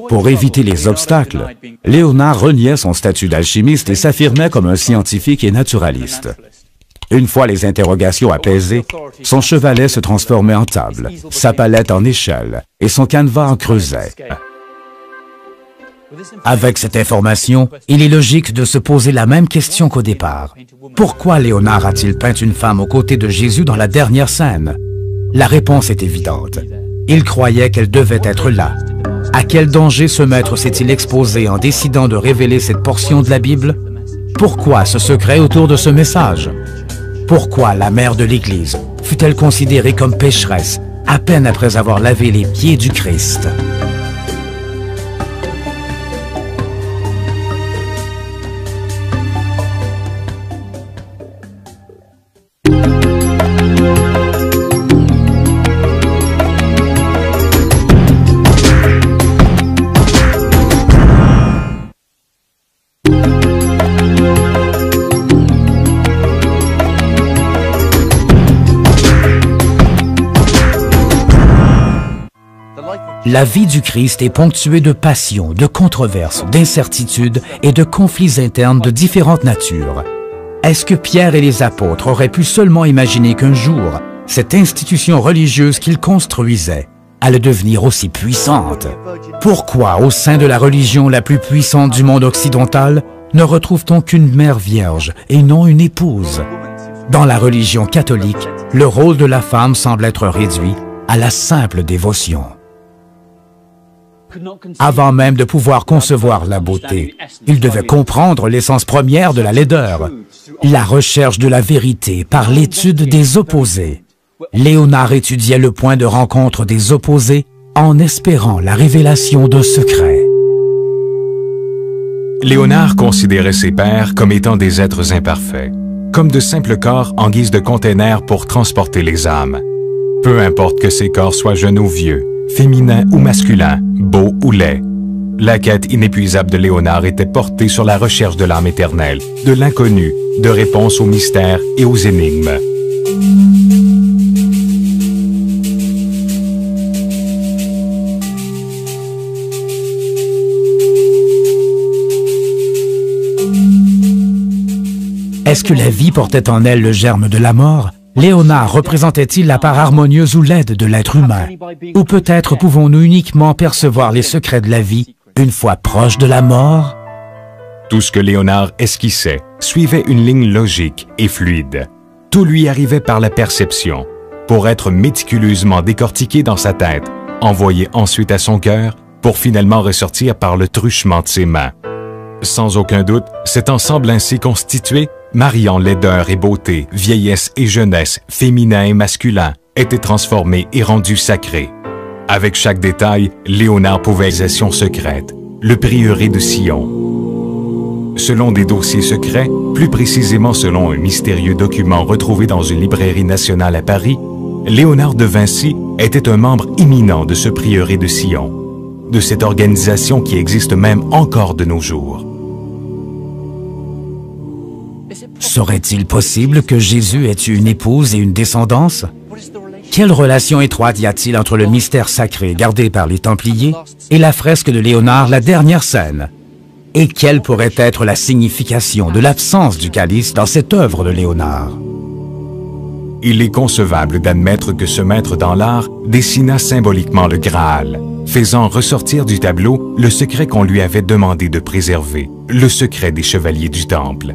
Pour éviter les obstacles, Léonard reniait son statut d'alchimiste et s'affirmait comme un scientifique et naturaliste. Une fois les interrogations apaisées, son chevalet se transformait en table, sa palette en échelle et son canevas en creuset. Avec cette information, il est logique de se poser la même question qu'au départ. Pourquoi Léonard a-t-il peint une femme aux côtés de Jésus dans la dernière scène? La réponse est évidente. Il croyait qu'elle devait être là. À quel danger ce maître s'est-il exposé en décidant de révéler cette portion de la Bible? Pourquoi ce secret autour de ce message? Pourquoi la mère de l'Église fut-elle considérée comme pécheresse à peine après avoir lavé les pieds du Christ? La vie du Christ est ponctuée de passions, de controverses, d'incertitudes et de conflits internes de différentes natures. Est-ce que Pierre et les apôtres auraient pu seulement imaginer qu'un jour, cette institution religieuse qu'ils construisaient allait devenir aussi puissante? Pourquoi, au sein de la religion la plus puissante du monde occidental, ne retrouve-t-on qu'une mère vierge et non une épouse? Dans la religion catholique, le rôle de la femme semble être réduit à la simple dévotion. Avant même de pouvoir concevoir la beauté, il devait comprendre l'essence première de la laideur, la recherche de la vérité par l'étude des opposés. Léonard étudiait le point de rencontre des opposés en espérant la révélation d'un secret. Léonard considérait ses pairs comme étant des êtres imparfaits, comme de simples corps en guise de containers pour transporter les âmes. Peu importe que ces corps soient jeunes ou vieux, féminin ou masculin, beau ou laid. La quête inépuisable de Léonard était portée sur la recherche de l'âme éternelle, de l'inconnu, de réponses aux mystères et aux énigmes. Est-ce que la vie portait en elle le germe de la mort? Léonard représentait-il la part harmonieuse ou laide de l'être humain? Ou peut-être pouvons-nous uniquement percevoir les secrets de la vie une fois proche de la mort? Tout ce que Léonard esquissait suivait une ligne logique et fluide. Tout lui arrivait par la perception, pour être méticuleusement décortiqué dans sa tête, envoyé ensuite à son cœur, pour finalement ressortir par le truchement de ses mains. Sans aucun doute, cet ensemble ainsi constitué, mariant laideur et beauté, vieillesse et jeunesse, féminin et masculin, était transformé et rendu sacré. Avec chaque détail, Léonard pouvait expression secrète, le prieuré de Sion. Selon des dossiers secrets, plus précisément selon un mystérieux document retrouvé dans une librairie nationale à Paris, Léonard de Vinci était un membre éminent de ce prieuré de Sion, de cette organisation qui existe même encore de nos jours. Serait-il possible que Jésus ait eu une épouse et une descendance? Quelle relation étroite y a-t-il entre le mystère sacré gardé par les Templiers et la fresque de Léonard, la dernière scène? Et quelle pourrait être la signification de l'absence du calice dans cette œuvre de Léonard? Il est concevable d'admettre que ce maître dans l'art dessina symboliquement le Graal, faisant ressortir du tableau le secret qu'on lui avait demandé de préserver, le secret des chevaliers du Temple.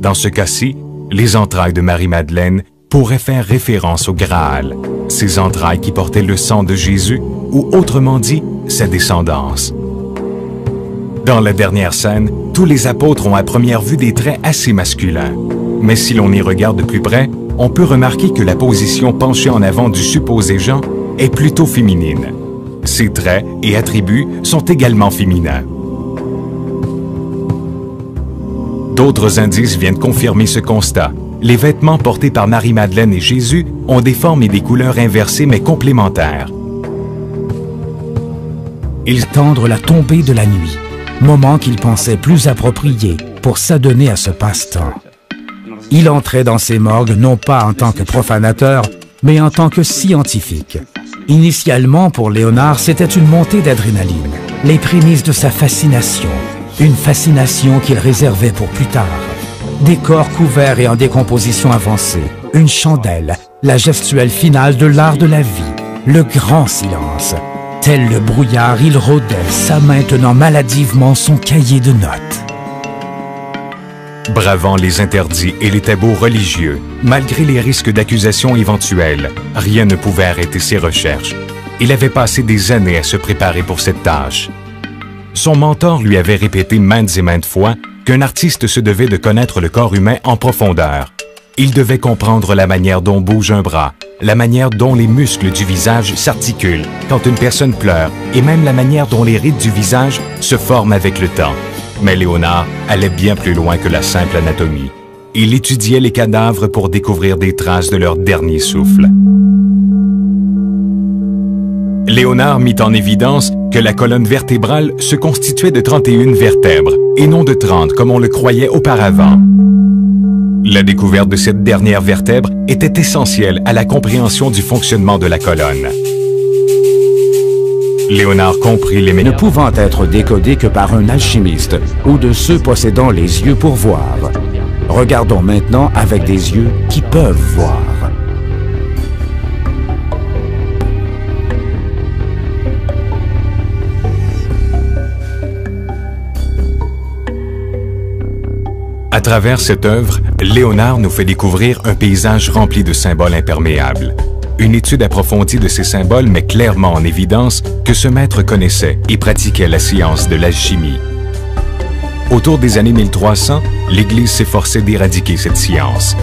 Dans ce cas-ci, les entrailles de Marie-Madeleine pourraient faire référence au Graal, ces entrailles qui portaient le sang de Jésus, ou autrement dit, sa descendance. Dans la dernière scène, tous les apôtres ont à première vue des traits assez masculins. Mais si l'on y regarde de plus près, on peut remarquer que la position penchée en avant du supposé Jean est plutôt féminine. Ses traits et attributs sont également féminins. D'autres indices viennent confirmer ce constat. Les vêtements portés par Marie-Madeleine et Jésus ont des formes et des couleurs inversées mais complémentaires. Ils tendent la tombée de la nuit, moment qu'il pensait plus approprié pour s'adonner à ce passe-temps. Il entrait dans ces morgues non pas en tant que profanateur, mais en tant que scientifique. Initialement, pour Léonard, c'était une montée d'adrénaline, les prémices de sa fascination, une fascination qu'il réservait pour plus tard. Des corps couverts et en décomposition avancée, une chandelle, la gestuelle finale de l'art de la vie, le grand silence. Tel le brouillard, il rôdait, sa main tenant maladivement son cahier de notes. Bravant les interdits et les tabous religieux, malgré les risques d'accusation éventuels, rien ne pouvait arrêter ses recherches. Il avait passé des années à se préparer pour cette tâche. Son mentor lui avait répété maintes et maintes fois qu'un artiste se devait de connaître le corps humain en profondeur. Il devait comprendre la manière dont bouge un bras, la manière dont les muscles du visage s'articulent quand une personne pleure et même la manière dont les rides du visage se forment avec le temps. Mais Léonard allait bien plus loin que la simple anatomie. Il étudiait les cadavres pour découvrir des traces de leur dernier souffle. Léonard mit en évidence que la colonne vertébrale se constituait de 31 vertèbres et non de 30 comme on le croyait auparavant. La découverte de cette dernière vertèbre était essentielle à la compréhension du fonctionnement de la colonne. Léonard comprit les ne pouvant être décodé que par un alchimiste ou de ceux possédant les yeux pour voir. Regardons maintenant avec des yeux qui peuvent voir. À travers cette œuvre, Léonard nous fait découvrir un paysage rempli de symboles imperméables. Une étude approfondie de ces symboles met clairement en évidence que ce maître connaissait et pratiquait la science de l'alchimie. Autour des années 1300, l'Église s'efforçait d'éradiquer cette science.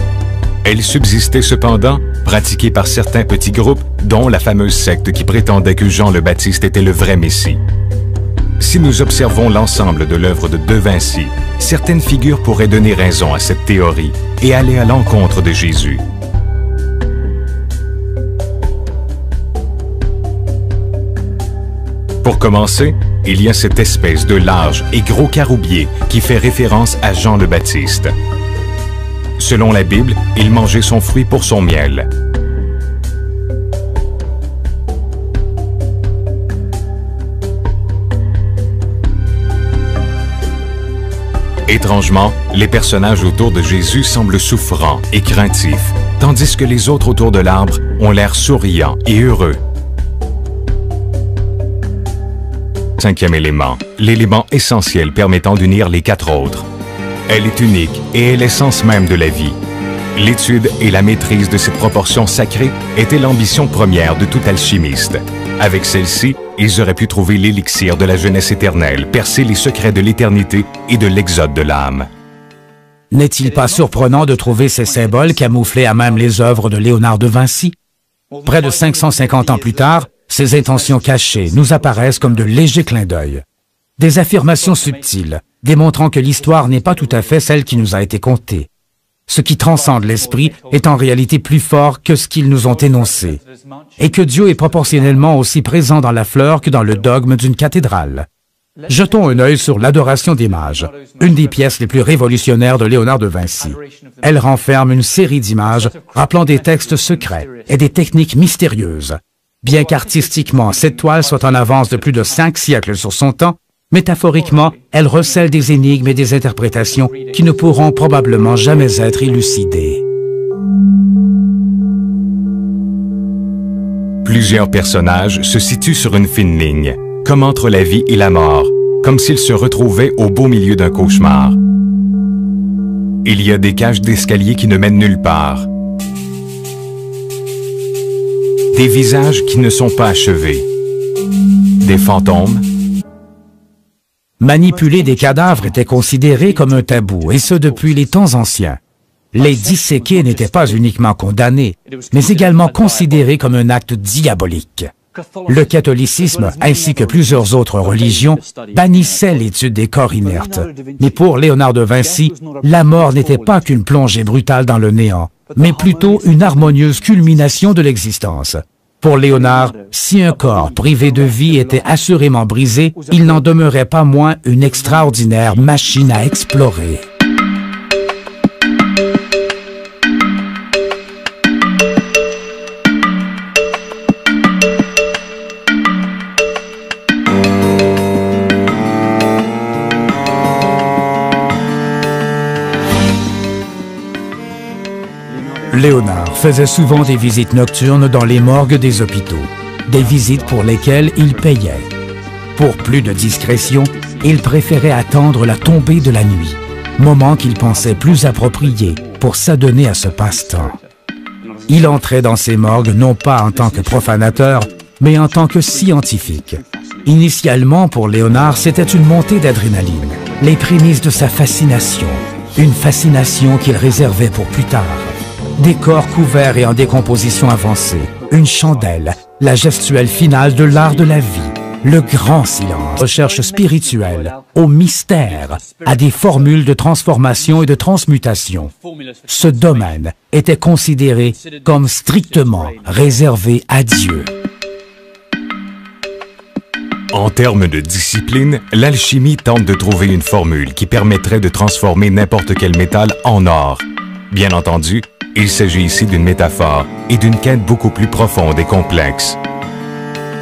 Elle subsistait cependant, pratiquée par certains petits groupes, dont la fameuse secte qui prétendait que Jean le Baptiste était le vrai Messie. Si nous observons l'ensemble de l'œuvre de De Vinci, certaines figures pourraient donner raison à cette théorie et aller à l'encontre de Jésus. Pour commencer, il y a cette espèce de large et gros caroubier qui fait référence à Jean le Baptiste. Selon la Bible, il mangeait son fruit pour son miel. Étrangement, les personnages autour de Jésus semblent souffrants et craintifs, tandis que les autres autour de l'arbre ont l'air souriants et heureux. Cinquième élément, l'élément essentiel permettant d'unir les quatre autres. Elle est unique et est l'essence même de la vie. L'étude et la maîtrise de cette proportion sacrée était l'ambition première de tout alchimiste. Avec celle-ci, ils auraient pu trouver l'élixir de la jeunesse éternelle, percer les secrets de l'éternité et de l'exode de l'âme. N'est-il pas surprenant de trouver ces symboles camouflés à même les œuvres de Léonard de Vinci? Près de 550 ans plus tard, ces intentions cachées nous apparaissent comme de légers clins d'œil. Des affirmations subtiles, démontrant que l'histoire n'est pas tout à fait celle qui nous a été contée. Ce qui transcende l'esprit est en réalité plus fort que ce qu'ils nous ont énoncé, et que Dieu est proportionnellement aussi présent dans la fleur que dans le dogme d'une cathédrale. Jetons un œil sur l'Adoration des mages, une des pièces les plus révolutionnaires de Léonard de Vinci. Elle renferme une série d'images rappelant des textes secrets et des techniques mystérieuses. Bien qu'artistiquement, cette toile soit en avance de plus de 5 siècles sur son temps, métaphoriquement, elle recèle des énigmes et des interprétations qui ne pourront probablement jamais être élucidées. Plusieurs personnages se situent sur une fine ligne, comme entre la vie et la mort, comme s'ils se retrouvaient au beau milieu d'un cauchemar. Il y a des cages d'escalier qui ne mènent nulle part, des visages qui ne sont pas achevés, des fantômes. Manipuler des cadavres était considéré comme un tabou, et ce depuis les temps anciens. Les disséquer n'étaient pas uniquement condamnés, mais également considérés comme un acte diabolique. Le catholicisme, ainsi que plusieurs autres religions, bannissaient l'étude des corps inertes. Mais pour Léonard de Vinci, la mort n'était pas qu'une plongée brutale dans le néant, mais plutôt une harmonieuse culmination de l'existence. Pour Léonard, si un corps privé de vie était assurément brisé, il n'en demeurait pas moins une extraordinaire machine à explorer. Léonard faisait souvent des visites nocturnes dans les morgues des hôpitaux, des visites pour lesquelles il payait. Pour plus de discrétion, il préférait attendre la tombée de la nuit, moment qu'il pensait plus approprié pour s'adonner à ce passe-temps. Il entrait dans ces morgues non pas en tant que profanateur, mais en tant que scientifique. Initialement, pour Léonard, c'était une montée d'adrénaline, les prémices de sa fascination, une fascination qu'il réservait pour plus tard. Des corps couverts et en décomposition avancée, une chandelle, la gestuelle finale de l'art de la vie, le grand silence, recherche spirituelle, au mystère, à des formules de transformation et de transmutation. Ce domaine était considéré comme strictement réservé à Dieu. En termes de discipline, l'alchimie tente de trouver une formule qui permettrait de transformer n'importe quel métal en or. Bien entendu, il s'agit ici d'une métaphore et d'une quête beaucoup plus profonde et complexe.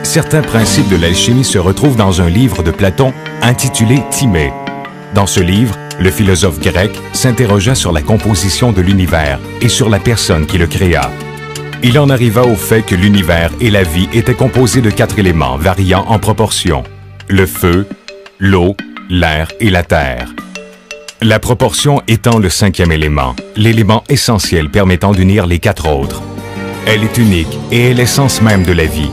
Certains principes de l'alchimie se retrouvent dans un livre de Platon intitulé Timée. Dans ce livre, le philosophe grec s'interrogea sur la composition de l'univers et sur la personne qui le créa. Il en arriva au fait que l'univers et la vie étaient composés de 4 éléments variant en proportion: le feu, l'eau, l'air et la terre. La proportion étant le 5e élément, l'élément essentiel permettant d'unir les 4 autres. Elle est unique et est l'essence même de la vie.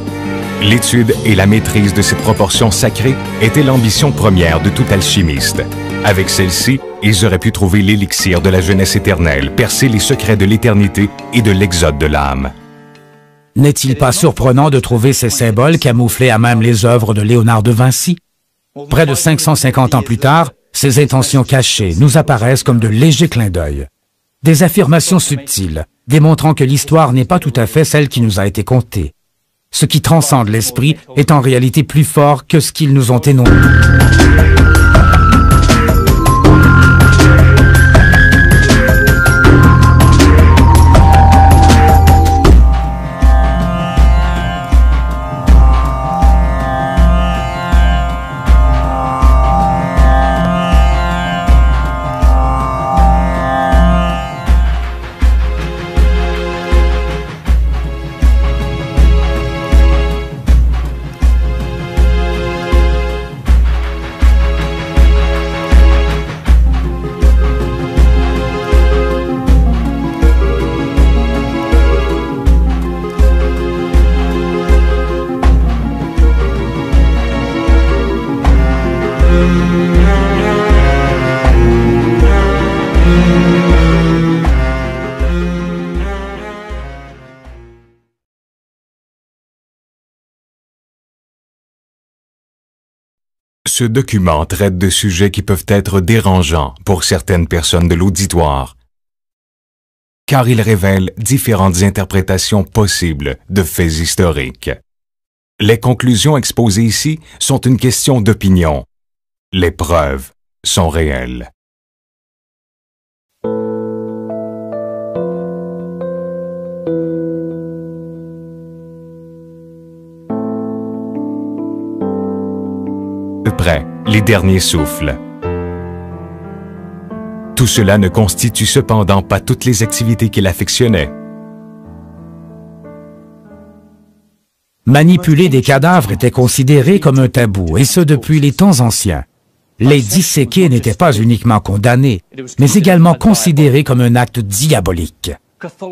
L'étude et la maîtrise de cette proportion sacrée étaient l'ambition première de tout alchimiste. Avec celle-ci, ils auraient pu trouver l'élixir de la jeunesse éternelle, percer les secrets de l'éternité et de l'exode de l'âme. N'est-il pas surprenant de trouver ces symboles camouflés à même les œuvres de Léonard de Vinci? Près de 550 ans plus tard, ces intentions cachées nous apparaissent comme de légers clins d'œil. Des affirmations subtiles, démontrant que l'histoire n'est pas tout à fait celle qui nous a été contée. Ce qui transcende l'esprit est en réalité plus fort que ce qu'ils nous ont énoncé. Ce document traite de sujets qui peuvent être dérangeants pour certaines personnes de l'auditoire, car il révèle différentes interprétations possibles de faits historiques. Les conclusions exposées ici sont une question d'opinion. Les preuves sont réelles. Près, les derniers souffles. Tout cela ne constitue cependant pas toutes les activités qu'il affectionnait. Manipuler des cadavres était considéré comme un tabou, et ce depuis les temps anciens. Les disséquer n'étaient pas uniquement condamnés, mais également considérés comme un acte diabolique.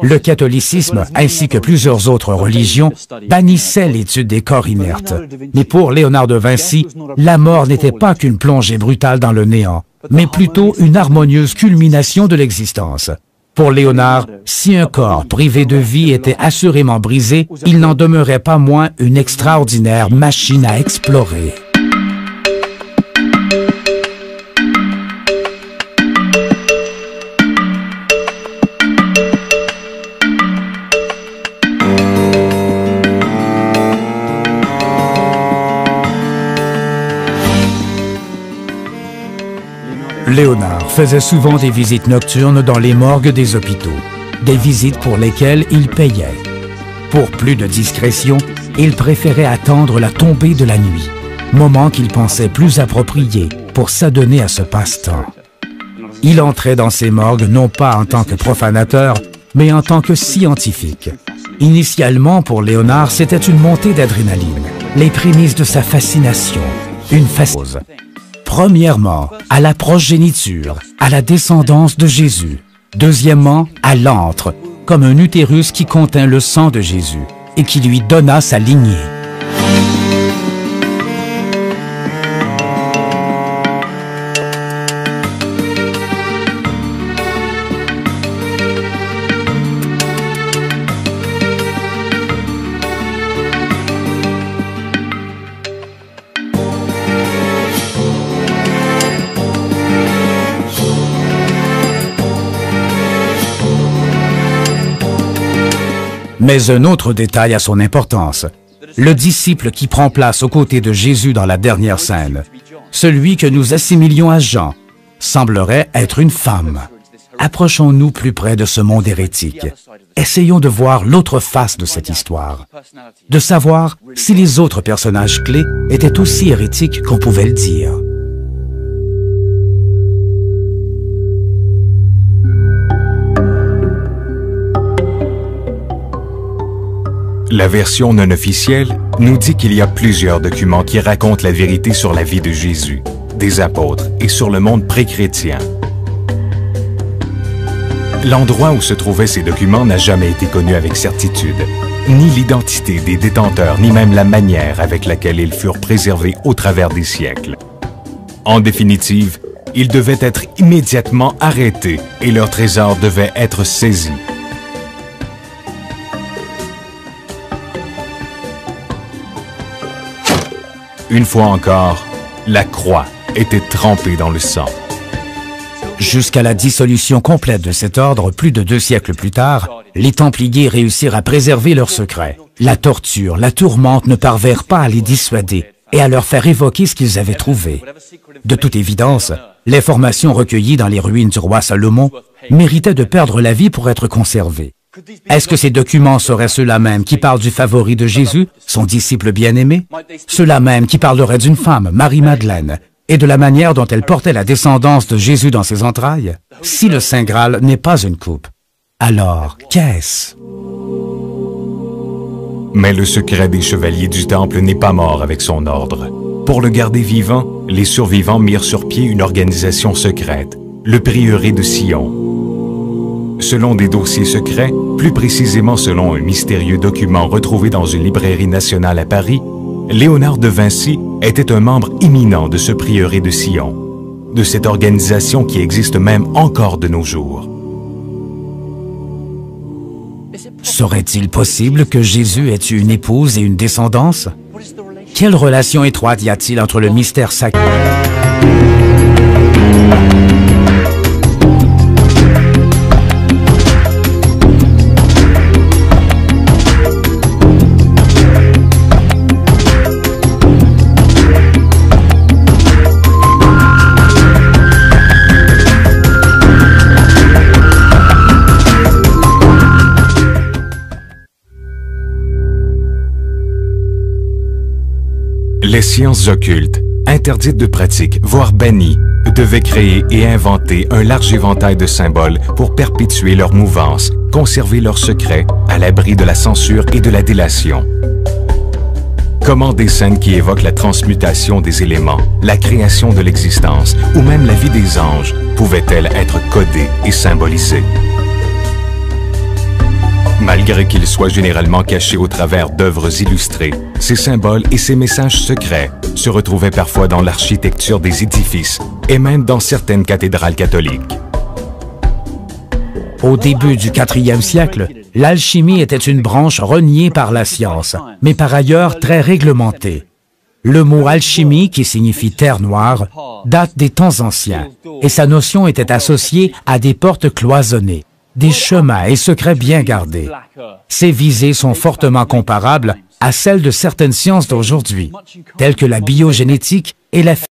Le catholicisme, ainsi que plusieurs autres religions, bannissaient l'étude des corps inertes. Mais pour Léonard de Vinci, la mort n'était pas qu'une plongée brutale dans le néant, mais plutôt une harmonieuse culmination de l'existence. Pour Léonard, si un corps privé de vie était assurément brisé, il n'en demeurait pas moins une extraordinaire machine à explorer. Léonard faisait souvent des visites nocturnes dans les morgues des hôpitaux, des visites pour lesquelles il payait. Pour plus de discrétion, il préférait attendre la tombée de la nuit, moment qu'il pensait plus approprié pour s'adonner à ce passe-temps. Il entrait dans ces morgues non pas en tant que profanateur, mais en tant que scientifique. Initialement, pour Léonard, c'était une montée d'adrénaline, les prémices de sa fascination, une fascination. Premièrement, à la progéniture, à la descendance de Jésus. Deuxièmement, à l'antre, comme un utérus qui contint le sang de Jésus et qui lui donna sa lignée. Mais un autre détail a son importance. Le disciple qui prend place aux côtés de Jésus dans la dernière scène, celui que nous assimilions à Jean, semblerait être une femme. Approchons-nous plus près de ce monde hérétique. Essayons de voir l'autre face de cette histoire, de savoir si les autres personnages clés étaient aussi hérétiques qu'on pouvait le dire. La version non officielle nous dit qu'il y a plusieurs documents qui racontent la vérité sur la vie de Jésus, des apôtres et sur le monde pré-chrétien. L'endroit où se trouvaient ces documents n'a jamais été connu avec certitude, ni l'identité des détenteurs, ni même la manière avec laquelle ils furent préservés au travers des siècles. En définitive, ils devaient être immédiatement arrêtés et leur trésor devait être saisi. Une fois encore, la croix était trempée dans le sang. Jusqu'à la dissolution complète de cet ordre, plus de 2 siècles plus tard, les Templiers réussirent à préserver leurs secrets. La torture, la tourmente ne parvinrent pas à les dissuader et à leur faire évoquer ce qu'ils avaient trouvé. De toute évidence, l'information recueillie dans les ruines du roi Salomon méritait de perdre la vie pour être conservée. Est-ce que ces documents seraient ceux-là même qui parlent du favori de Jésus, son disciple bien-aimé? Ceux-là même qui parleraient d'une femme, Marie-Madeleine, et de la manière dont elle portait la descendance de Jésus dans ses entrailles? Si le Saint Graal n'est pas une coupe, alors qu'est-ce? Mais le secret des chevaliers du Temple n'est pas mort avec son ordre. Pour le garder vivant, les survivants mirent sur pied une organisation secrète, le prieuré de Sion. Selon des dossiers secrets, plus précisément selon un mystérieux document retrouvé dans une librairie nationale à Paris, Léonard de Vinci était un membre éminent de ce prieuré de Sion, de cette organisation qui existe même encore de nos jours. Serait-il possible que Jésus ait eu une épouse et une descendance? quelle relation étroite y a-t-il entre le mystère sacré? Les sciences occultes, interdites de pratique, voire bannies, devaient créer et inventer un large éventail de symboles pour perpétuer leur mouvance, conserver leurs secrets à l'abri de la censure et de la délation. Comment des scènes qui évoquent la transmutation des éléments, la création de l'existence ou même la vie des anges pouvaient-elles être codées et symbolisées? Malgré qu'ils soient généralement cachés au travers d'œuvres illustrées, ces symboles et ces messages secrets se retrouvaient parfois dans l'architecture des édifices et même dans certaines cathédrales catholiques. Au début du 4e siècle, l'alchimie était une branche reniée par la science, mais par ailleurs très réglementée. Le mot alchimie, qui signifie terre noire, date des temps anciens, et sa notion était associée à des portes cloisonnées, des chemins et secrets bien gardés. Ces visées sont fortement comparables à celles de certaines sciences d'aujourd'hui, telles que la biogénétique et la